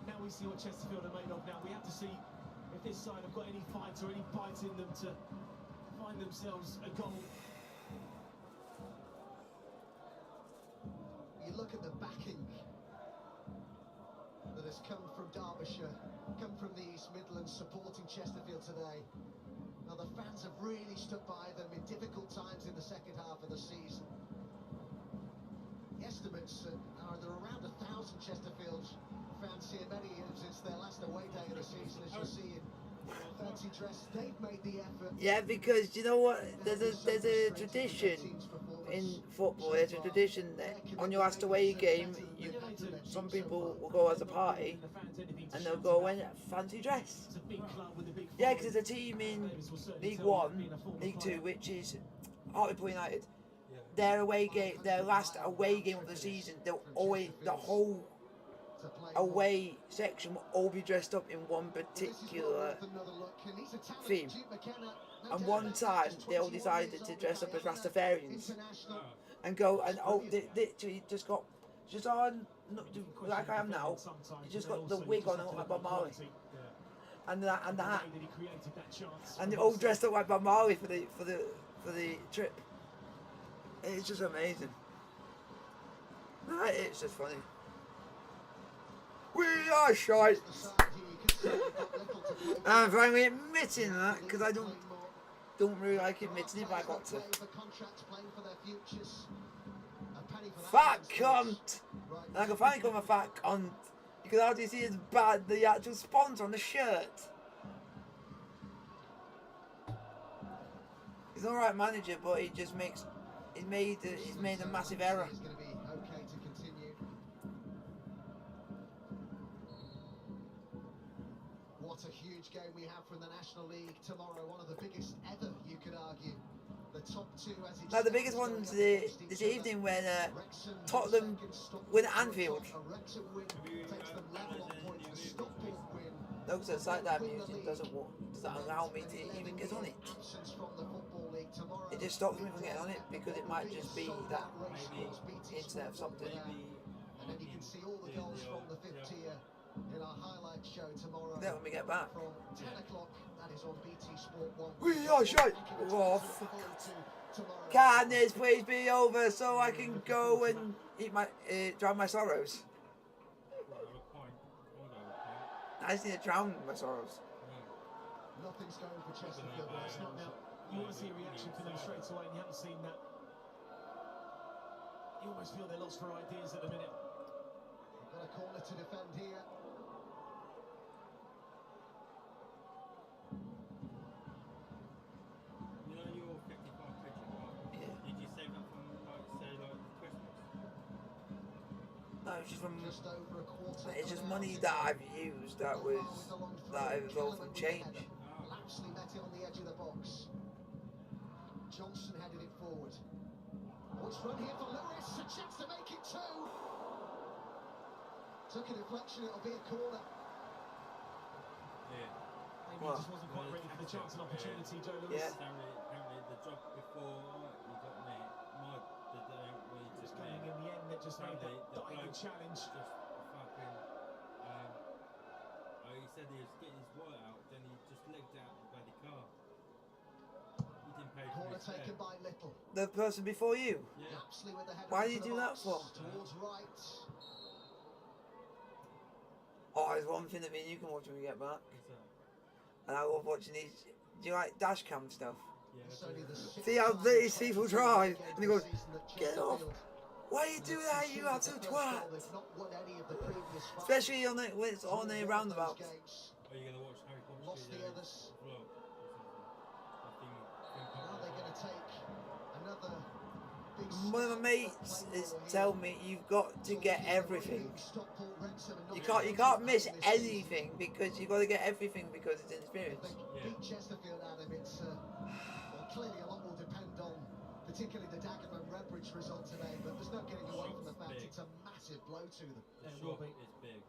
Now we see what Chesterfield are made of. Now we have to see if this side have got any fight or any bite in them to find themselves a goal. You look at the backing that has come from Derbyshire, come from the East Midlands supporting Chesterfield today. Now the fans have really stood by them in difficult times in the second half of the season. The estimates are there are around 1,000 Chesterfield fans here, many since their last away day of the season, as you'll see in fancy dress. They've made the effort. Yeah, because you know what? There's a tradition in football. There's a tradition that on your last away game, some people will go as a party and they'll go in fancy dress. It's a big club with a big Yeah, because there's a team in League One, League Two, which is Hartlepool United. Their away game, their last away game of the season, they'll always the whole away section will all be dressed up in one particular theme. And one time they all decided to dress up as Rastafarians and go and they literally just got just on like I am now. You just got the wig on like Bob Marley and the hat, and they all dressed up like Bob Marley for the trip. It's just amazing. It's just funny. We are shite. I'm finally admitting that because I don't really like admitting it, but I got to. Fat cunt! And I can finally call him a fat cunt because how do you see his bad the actual sponsor on the shirt? He's an alright manager, but he just makes he's made a massive error. What a huge game we have from the National League tomorrow. One of the biggest ever, you could argue. The top two as it's Now the biggest one's this evening when Tottenham win at Anfield. No, because the site that I'm using doesn't allow me to even get on it. It just stops me from getting on it because it might just be that internet or something. And then you can see all the goals from the fifth tier in our highlight show tomorrow. Then when we get back. From 10 o'clock, that is on BT Sport 1. We are shite! Oh, fuck. Can this please be over so I can go and eat my drown my sorrows? I just need to drown my sorrows. Nothing's going for Chesterfield. Well, it's not now. You want to see a reaction from them straight away, and you haven't seen that. You almost feel they're lost for ideas at the minute. We've got a corner to defend here. You know your 55 picture, right? Yeah. Did you save that from, like, say, like, Christmas? No, it's just from. Just over a quarter. It's just money that I've used that I've evolved from change. Lapsley met it on the edge of the box. Johnson headed it forward. Oh, it's run here for Lewis. A chance to make it two. Took a deflection. It'll be a corner. Yeah. Maybe What? he just wasn't quite ready for the chance and opportunity, Joe Lewis. Yeah. Apparently the job before you got me, the day where you Just just coming in the end that just made that the diving bloke challenge. just fucking, he said he was getting his wallet out, then he just legged out the bloody car. He didn't pay for Corner his taken fare. by Little. The person before you. Yeah. Lapsley with the header. Why into did you the do that box. for? Towards right. Oh, there's one thing that me and you can watch when we get back. What's that? And I love watching these. Do you like dash cam stuff? Yeah, It's that's only it. the See how sixth these time people in drive, the and he goes, season that "Get off. Chesterfield Why you do that, you have absolute twat?" Especially Especially on the, when it's on a roundabout. Are you going to watch Harry Potter? Lost the others. Vlog. Now they're going to take another big One of my mates is telling me you've got to get everything. You can't miss anything because you've got to get everything because it's an experience. Beat Chesterfield, Adam. It's well, clearly a lot will depend on particularly the Dagenham and Redbridge result today, but there's no getting away from the fact it's a massive blow to them. The It will shock be. is big.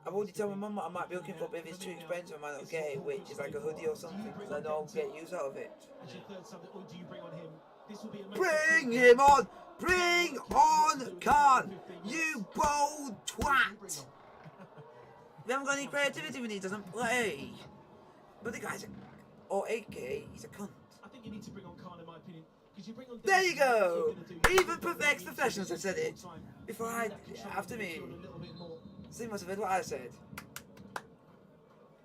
I've already told my mum what I might be looking for, but if it's too expensive, I might not get it, which is like a hoodie or something, because I don't get use out of it. As your third sub, or do you bring on him? This will be a Bring him on! Bring on Khan! You bold twat! We haven't got any creativity when he doesn't play. But the guy's or AKA, he's a cunt. I think you need to bring on Khan, in my opinion. Because you bring on There you go! Davis, you're gonna do- Even perfect professionals have said it. Before after me. A little bit more. See, must have heard what I said.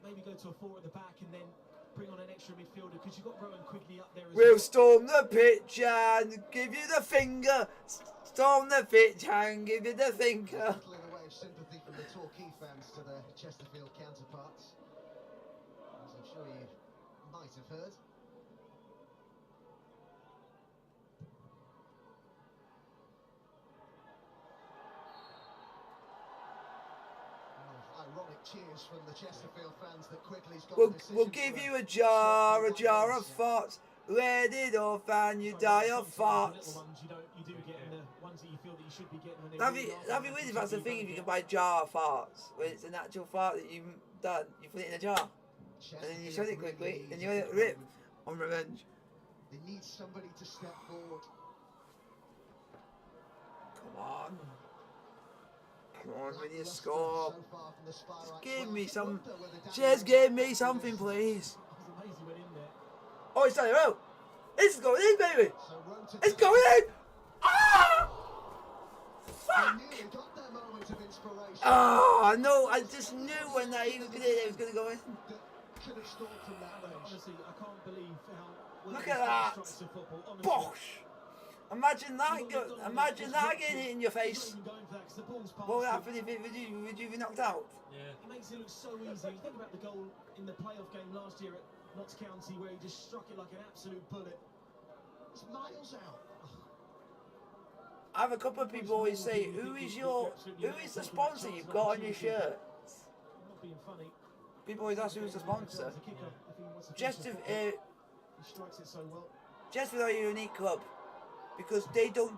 Maybe go to a four at the back and then bring on an extra midfielder because you've got Rowan Quigley up there as We'll well. storm the pitch and give you the finger. Storm the pitch and give you the finger. A little in the way of sympathy from the Torquay fans to their Chesterfield counterparts, as I'm sure you might have heard. Ironic cheers from the Chesterfield fans that Quigley's got a decision We'll to give make. you a jar of farts. Let it off and you die of farts. Little ones you do get, and the ones that you feel that you should be getting when they That'd be weird if that's the thing, if you can buy jar farts, when it's an actual fart that you've done, you put it in a jar, and then you shut it quickly, and you let it rip on revenge. They need somebody to step forward. Come on. Come on, when you score. Give me some. Just give me something, please. It was amazing when in there. Oh, it's done. Oh, it's going in, baby. It's going in. Ah! Fuck. Oh, no, I just knew when he was going to go in. Honestly, I can't believe how. Look at that. Bosh. Imagine that getting hit in your face. What would happen if would you be knocked out? Yeah. It makes it look so easy. You think about the goal in the playoff game last year at Notts County where he just struck it like an absolute bullet. It's miles out. I have a couple of people always say, who is the sponsor you've got on your shirt? I'm not being funny. People always ask who's the sponsor. As a kicker, if he wants to finish the football, Chesterfield he strikes it so well. are a unique club because they do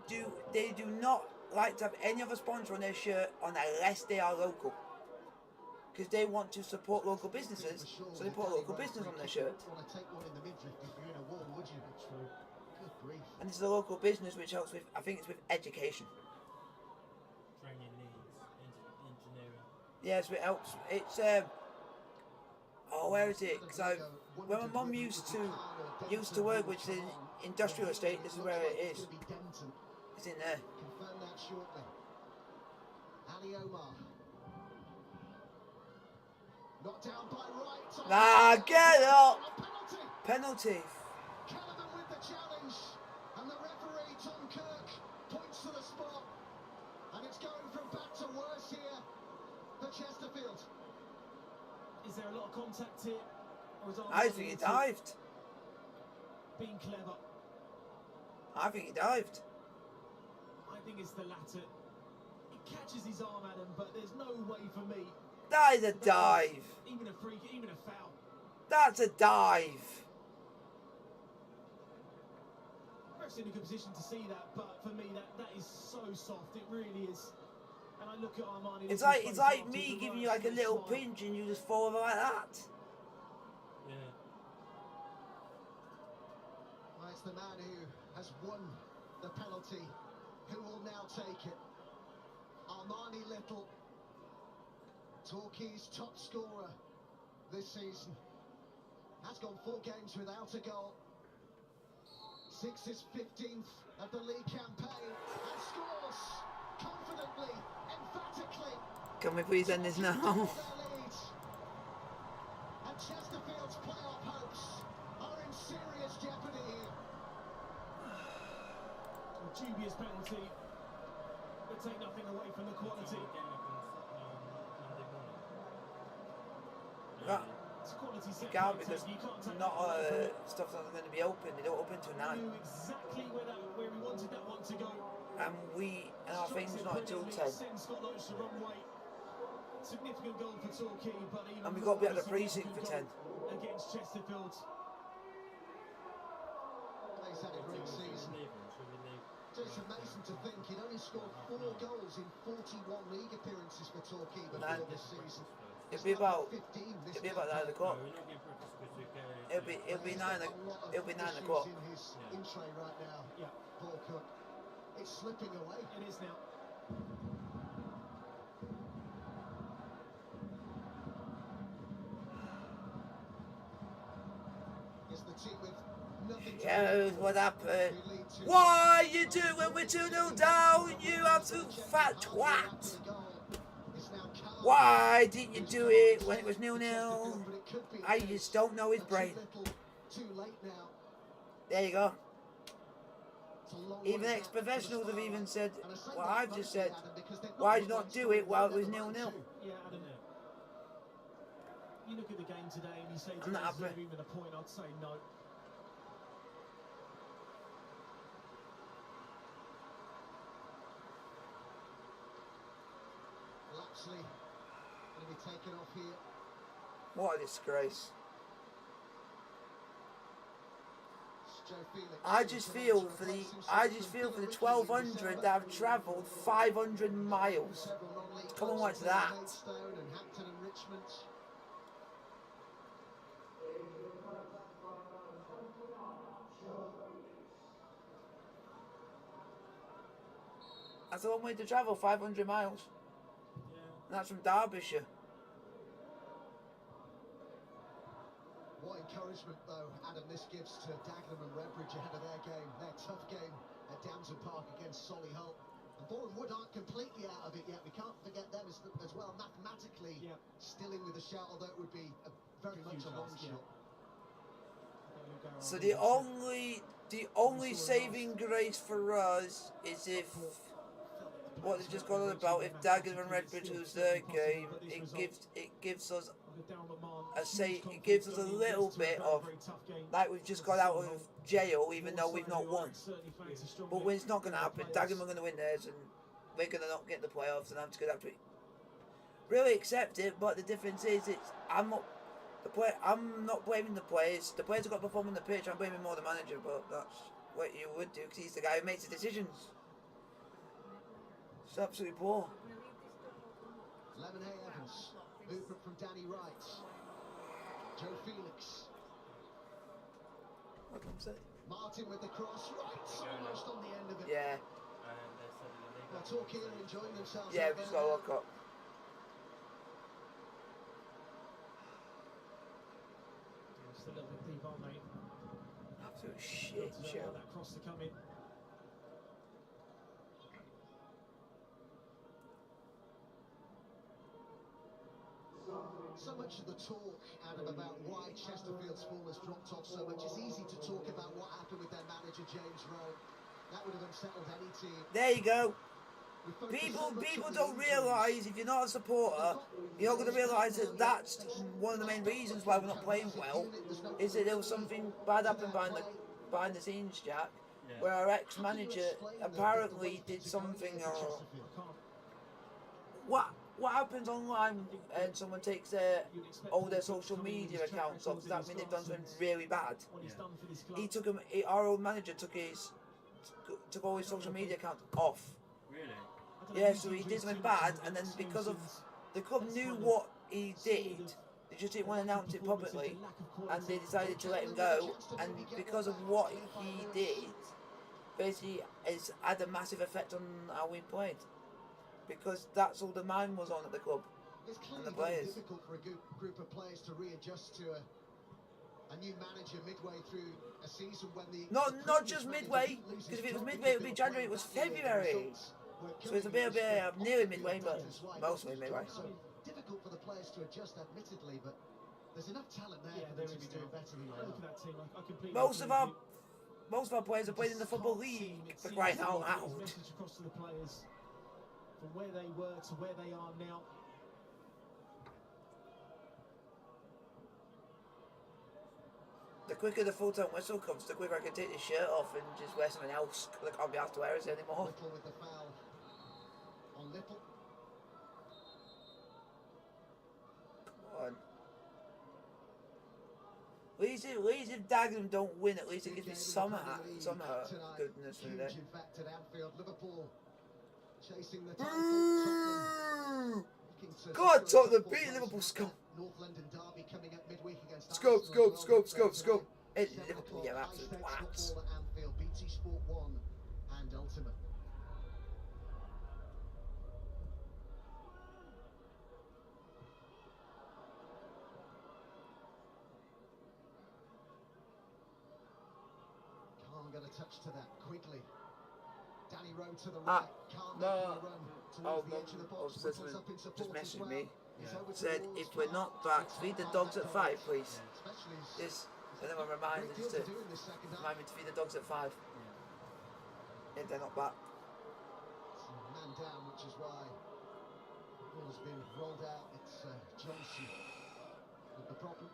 not like to have any other sponsor on their shirt unless they are local. Because they want to support local businesses, so they put a local business on their shirt. You want to take one in the midriff if you're in a war, would you? True. Good grief. And this is a local business which helps with, I think it's with education. Training needs, engineering. Yes, it helps. It's oh, where is it? Because when my mum used to work, which is an industrial estate, this is where it is. It's in there. Confirm that shortly. Ali Omar. Knocked down by Wright. Nah, get up. A penalty. Penalty. Callum with the challenge, and the referee Tom Kirk points to the spot, and it's going from bad to worse here for Chesterfield. Is there a lot of contact here? Or is I think he dived. being clever? I think he dived. I think it's the latter. It catches his arm, Adam, but there's no way for me. That is a dive. Even a free kick, even a foul. That's a dive. Ref's in a good position to see that, but for me, that is so soft. It really is. And I look at Armani. It's like me giving you like a little pinch and you just fall over like that. Yeah. Well, it's the man who has won the penalty who will now take it. Armani Little, Torquay's top scorer this season, has gone 4 games without a goal. 6 his 15th of the league campaign, and scores confidently, emphatically. Can we please end this now? And Chesterfield's playoff hopes are in serious jeopardy here. A dubious penalty, but take nothing away from the quality. That It's a quality set can't piece, because you can't take not that away from stuff's not going to be open. They don't open till him. 9, Knew exactly where he wanted that one to go. and our thing's not until 10. Send Scotland to run away. Significant goal for Torquay, but even And we've got to be at the more precinct for 10. goal against Chesterfield. He's had a great season. It's amazing to think he'd only scored 4 goals in 41 league appearances for Torquay before this season. It'll be about 15 this 9 o'clock. It'll be 9 o'clock. In his in tray right now, Yeah, Paul Cook. It's slipping away. it is now. It's the team with nothing to Here's play what for. happened. We lead 2-0. Why you do when we're 2-0 down, you absolute fat twat? Why didn't you do it when it was 0-0? I just don't know his brain. Too late now. There you go. It's a long Even way back ex-professionals for the have even start. said, And I say what that I've just said, Adam, because they've why been did you not once do it while it was they've been 0-0? once. Yeah, Adam. You look at the game today and you say, I'm not "Does happy. even a point?" I'd say no. Lapsley going to be taken off here. What a disgrace. It's Joe Felix. I just feel for the 1200 that have travelled 500 miles. Come on, what's that? Maidstone and Hampton and Richmond. That's a long way to travel, 500 miles. And that's from Derbyshire. What encouragement, though, Adam, this gives to Dagenham and Redbridge ahead of their tough game at Damson Park against Solihull. And Boreham Wood aren't completely out of it yet. We can't forget them as well, mathematically still in with a shout, although it would be very much a long shot. So the only saving grace for us is if what they just got on about, if Dagenham and Redbridge lose their game, it gives us a little bit of like we've just got out of jail, even though we've not won. But when it's not going to happen, Dagenham are going to win theirs, and we're going to not get the playoffs, and I'm just going to have to really accept it. But the difference is, I'm not blaming the players. The players have got to perform on the pitch. I'm blaming more the manager, but that's what you would do because he's the guy who makes the decisions. It's absolutely poor. Lemonade Evans, movement from Danny Wright. Joe Felix. What can I say? Martin with the cross, right, almost on the end of it. Yeah. Well, Torquay are enjoying themselves. Yeah, out we've just there got to now. look up. Just a little bit deep, aren't they? Absolute shit To show. allow that cross to come in. So much of the talk, Adam, about why Chesterfield's form has dropped off so much. It's easy to talk about what happened with their manager, James Rowe. That would have unsettled any team. There you go. We focus so much People on the don't injuries. realise, if you're not a supporter, you're not going to realise that that's one of the main reasons why we're not playing well, is that there was something bad happened behind the scenes, Jack, where our ex-manager apparently did something, or what happens online and someone takes all their social media accounts off? Does that mean they've done something really bad? Our old manager took all his social media accounts off. Really? Yeah, so he did something bad, and then because of the club knew what he did, they just didn't want to announce it publicly, and they decided to let him go. And because of what he did, basically, it's had a massive effect on how we played, because that's all the mind was on at the club. It's And the clearly very players. difficult for a group of players to readjust to a new manager midway through a season when the Not just midway, because if it was midway, it would be January. It was February. So it's a bit nearly midway, but mostly midway. So difficult for the players to adjust, admittedly, but there's enough talent there for them to be doing better than they Look at are. that team. I completely Most of agree our with you. most of our players are playing in the Football League, for crying out loud. Message across to the players from where they were to where they are now. The quicker the full-time whistle comes, the quicker I can take the shirt off and just wear something else, because I can't be asked to wear it anymore. Little with the foul on Little. Come on. At least if Dagenham don't win, at least it gives me some goodness in there. Huge, in fact, at Anfield. Liverpool chasing the title. Tottenham looking to God, secure Tottenham top beat place. Liverpool, scum. North London derby coming up midweek against Scope, Arsenal as well. scope. Hey, 7 Liverpool, o'clock, yeah, high absolute stakes twats. football at Anfield. BT Sport 1 and Ultimate. Can't get a touch to that. Quickly. Danny Rowe to the right. Can't make the run towards the edge of the box. Whittles up in support just as messaged well. me. He's over Said, towards if we're not back, feed the dogs at 5, please. Especially This, and then I remind great me deal to to do in this second half. remind me to feed the dogs at 5. If they're not back. It's a man down, which is why the ball has been rolled out. It's Johnson with the problem.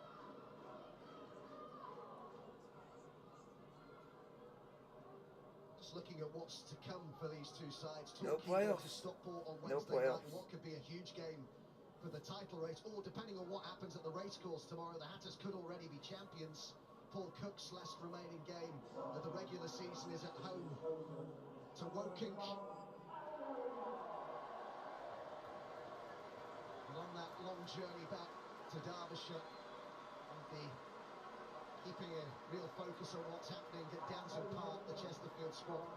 Just looking at what's to come for these two sides. No Torquay go to playoffs. Stockport on No Wednesday night. playoffs. What could be a huge game for the title race, or depending on what happens at the racecourse tomorrow, the Hatters could already be champions. Paul Cook's last remaining game of the regular season is at home to Woking. And on that long journey back to Derbyshire, I'll be keeping a real focus on what's happening at Downton Park, the Chesterfield squad.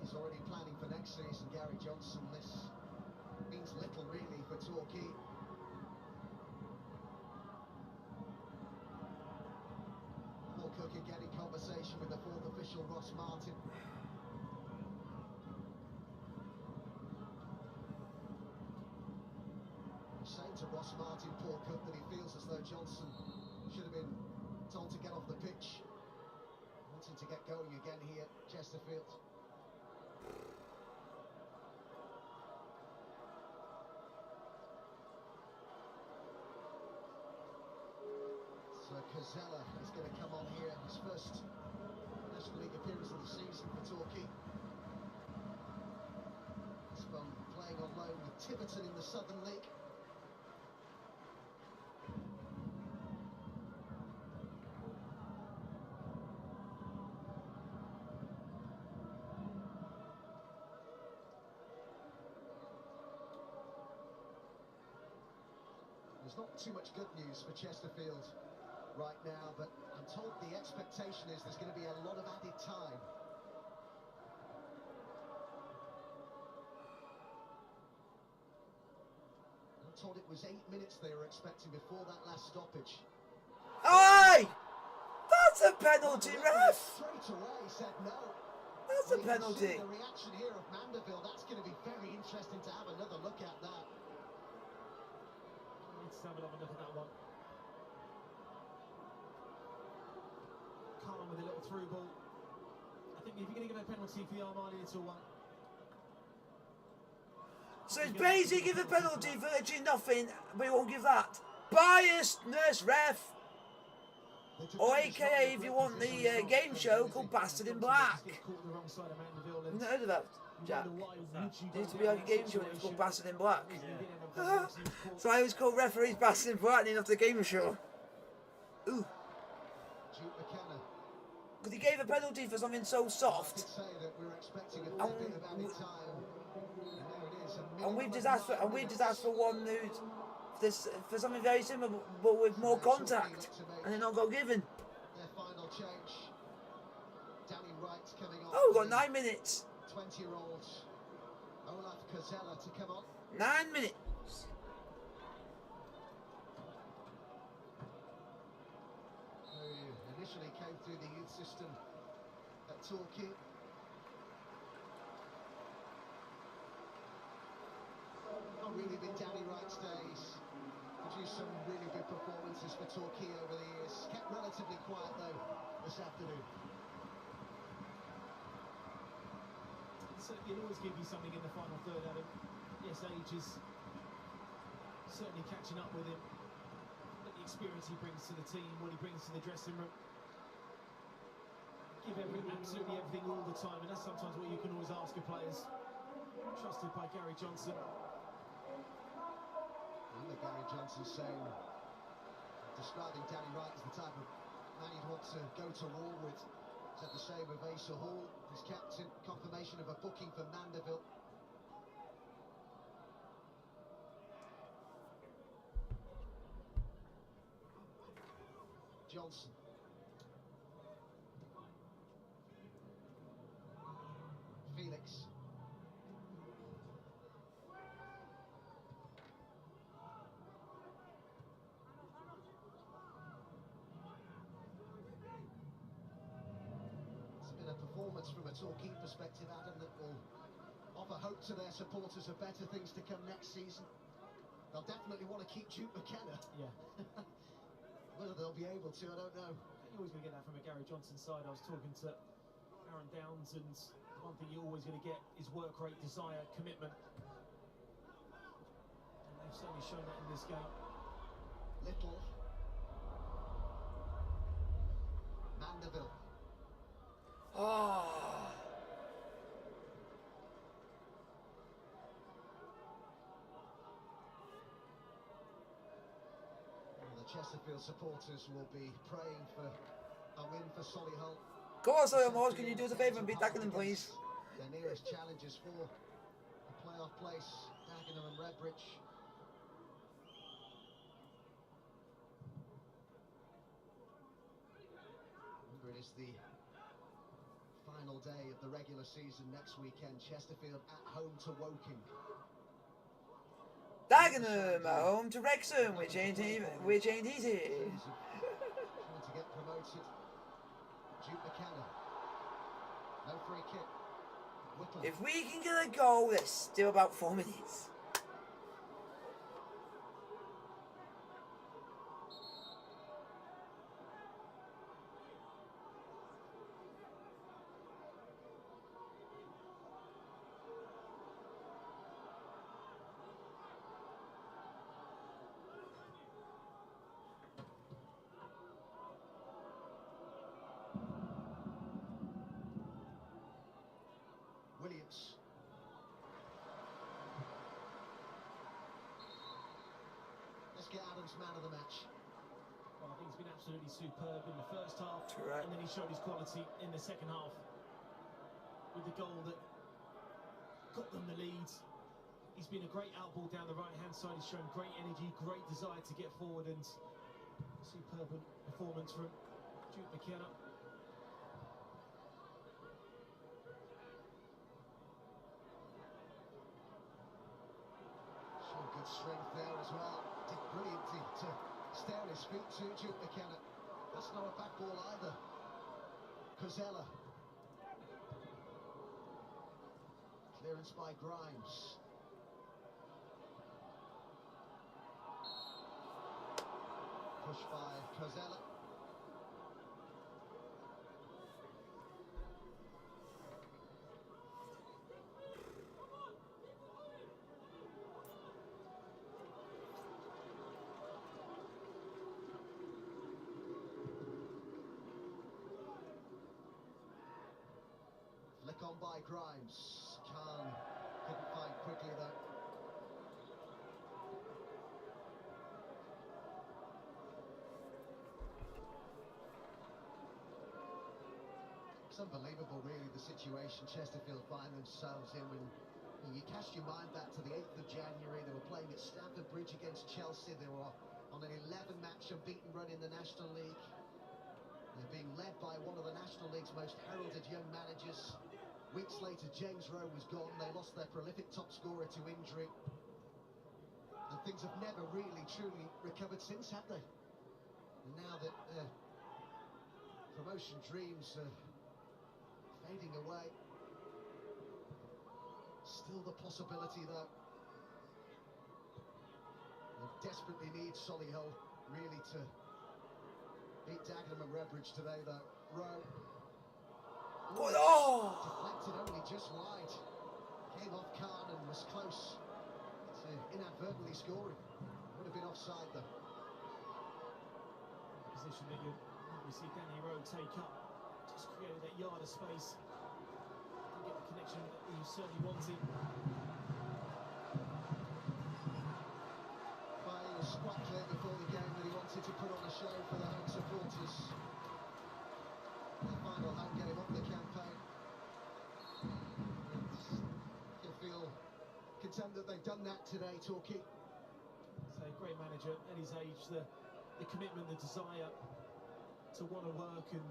He's already planning for next season, Gary Johnson. This means little really for Torquay. Paul Cook again in conversation with the fourth official, Ross Martin. Saying to Ross Martin, Paul Cook, that he feels as though Johnson should have been told to get off the pitch. Wanting to get going again here at Chesterfield. So Cazella is going to come on here, his first National League appearance of the season for Torquay. He's from playing on loan with Tiverton in the Southern League. There's not too much good news for Chesterfield right now, but I'm told the expectation is there's going to be a lot of added time. I'm told it was 8 minutes they were expecting before that last stoppage. Aye! That's a penalty, ref! Straight away said no. That's a penalty. The reaction here of Mandeville, that's going to be very interesting to have another look at that. Let's have another look at that one. Calm with a little through ball. I think if you're going to give a penalty for the Armani little one. So it's basically give a penalty for literally nothing, but he won't give that. Biasness, ref. Or AKA, if you want the game show, called Bastard in Black. I've not heard of that, Jack. It used to be like a game show and it was called Bastard in Black. So I was called referees Bastard in Black named after the game show. Ooh. Because he gave a penalty for something so soft. And we've just asked for one who's this for something very similar, but with more contact, and they're not got given. Their final change. Danny Wright coming on. Oh, we've got 9 minutes. 20-year-old Olaf Kozella to come on. 9 minutes. Who initially came through the youth system at Torquay. Not really been Danny Wright's days. Produced some really good performances for Torquay over the years. Kept relatively quiet though this afternoon. So he'll always give you something in the final third, Adam. Yes, age is certainly catching up with him. But the experience he brings to the team, what he brings to the dressing room. Give absolutely everything all the time, and that's sometimes what you can always ask of players. Trusted by Gary Johnson. Gary Johnson saying, describing Danny Wright as the type of man he'd want to go to war with. Said the same of Asa Hall, his captain. Confirmation of a booking for Mandeville. Johnson. Felix. From a Torquay perspective, Adam, that will offer hope to their supporters of better things to come next season. They'll definitely want to keep Duke McKenna. Yeah. Whether they'll be able to, I don't know. You're always going to get that from a Gary Johnson side. I was talking to Aaron Downs, and one thing you're always going to get is work rate, desire, commitment. And they've certainly shown that in this game. Little. Mandeville. Oh. The Chesterfield supporters will be praying for a win for Solihull. Go on, Solihull, can you do us a favour and beat Dagenham, please? Their nearest challenges for the playoff place, Dagenham and Redbridge. Remember, it is the final day of the regular season next weekend. Chesterfield at home to Woking. Dagenham at home to Wrexham, which ain't easy. Trying to get promoted. Duke McKenna. No free kick. Whittle. If we can get a goal, there's still about 4 minutes. Williams. Let's get Adams man of the match. Well, I think he's been absolutely superb in the first half, Correct. and then he showed his quality in the second half with the goal that got them the lead. He's been a great outball down the right-hand side. He's shown great energy, great desire to get forward, and superb performance from Duke McKenna. Good strength there as well. Did brilliantly to stay on his feet too, Duke McKenna. That's not a back ball either. Kozella. clearance by Grimes. Push by Cozella. Flick on by Grimes. Khan couldn't find quickly though. It's unbelievable really the situation Chesterfield find themselves in when you cast your mind back to the 8th of January. They were playing at Stamford Bridge against Chelsea. They were on an 11-match unbeaten run in the National League. They're being led by one of the National League's most heralded young managers. Weeks later, James Rowe was gone. They lost their prolific top scorer to injury. And things have never really, truly recovered since, have they? And now that promotion dreams are fading away. Still the possibility, though. They desperately need Solihull, really, to beat Dagenham and Redbridge today, though. Rowe. Oh! Deflected only just wide. Came off Khan and was close to inadvertently scoring. Would have been offside, though. Position that you see Danny Rowe take up. Just created that yard of space. Didn't get the connection that he certainly wanted. Well, it was quite clear before the game that he wanted to put on a show for the home supporters. The final home game of the campaign. He'll feel content that they've done that today, Torquay. So a great manager at his age, the commitment, the desire to want to work and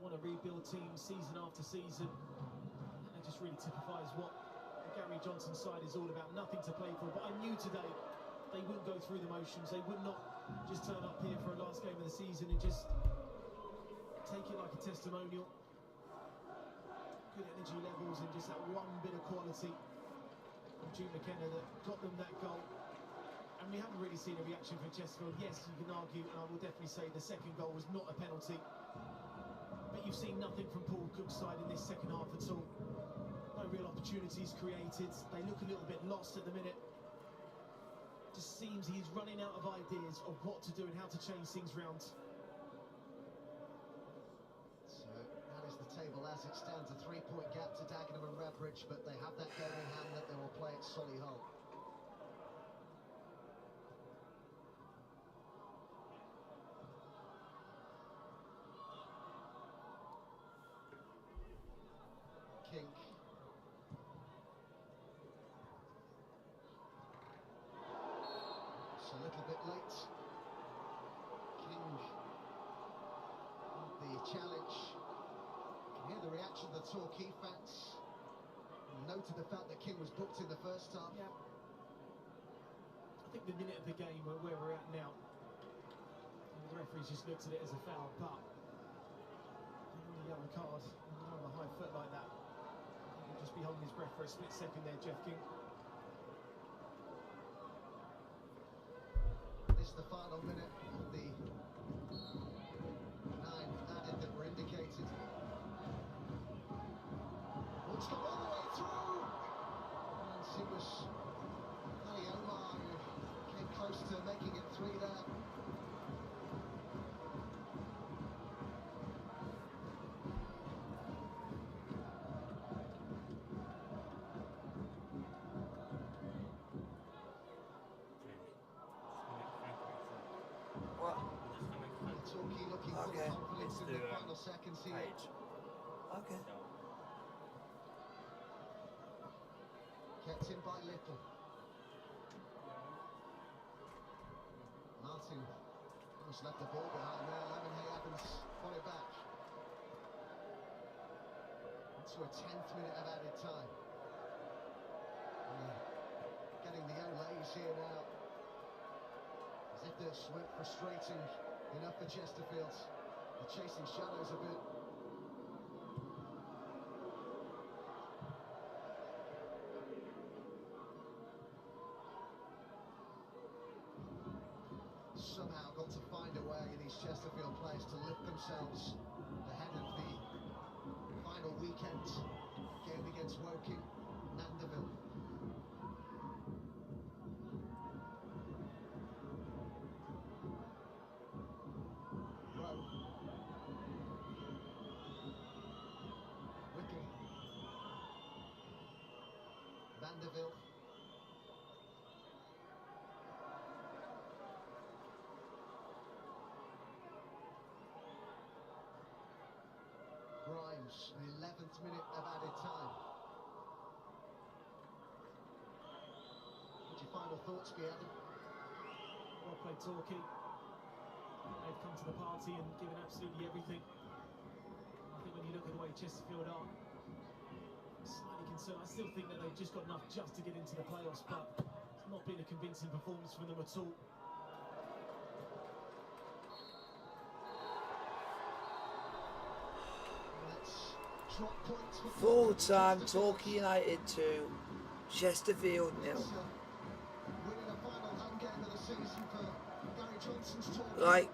want to rebuild teams season after season. And that just really typifies what the Gary Johnson side is all about. Nothing to play for, but I knew today they wouldn't go through the motions. They would not just turn up here for a last game of the season and just take it like a testimonial. Good energy levels and just that one bit of quality from Jude McKenna that got them that goal. And we haven't really seen a reaction from Chesterfield. Yes, you can argue, and I will definitely say the second goal was not a penalty. But you've seen nothing from Paul Cook's side in this second half at all. No real opportunities created. They look a little bit lost at the minute. Just seems he's running out of ideas of what to do and how to change things round. So that is the table as it stands. A 3-point gap to Dagenham and Redbridge, but they have that game in hand that they will play at Solihull. King. It's a little bit late. King. The challenge. You can hear the reaction of the Torquay fans. Noted the fact that King was booked in the first half. Yeah. I think the minute of the game where we're at now, the referee's just looked at it as a foul, but a yellow card on the high foot like that. He'll just be holding his breath for a split second there, Jeff King. This is the final minute of the 9 added that were indicated. Looks come all the way through! And it was Ali Omar who came close to making it 3 there. What? Torquay looking full Okay. of confidence in the final seconds here. Okay. Kept in by Little. Martin almost left the ball behind there. Lemonhay Evans got it back. Into a 10th minute of added time. Getting the Olays here now. As if this weren't frustrating enough for Chesterfield. They're chasing shadows a bit. players to lift themselves ahead of the final weekend game against Woking, Mandeville. Rowe. Whittle. Mandeville. Grimes, the 11th minute of added time. What's your final thoughts be, Adam? Well played, Torquay. They've come to the party and given absolutely everything. I think when you look at the way Chesterfield are, slightly concerned. I still think that they've just got enough just to get into the playoffs, but it's not been a convincing performance from them at all. Full time, Torquay United 2, Chesterfield 0. Like,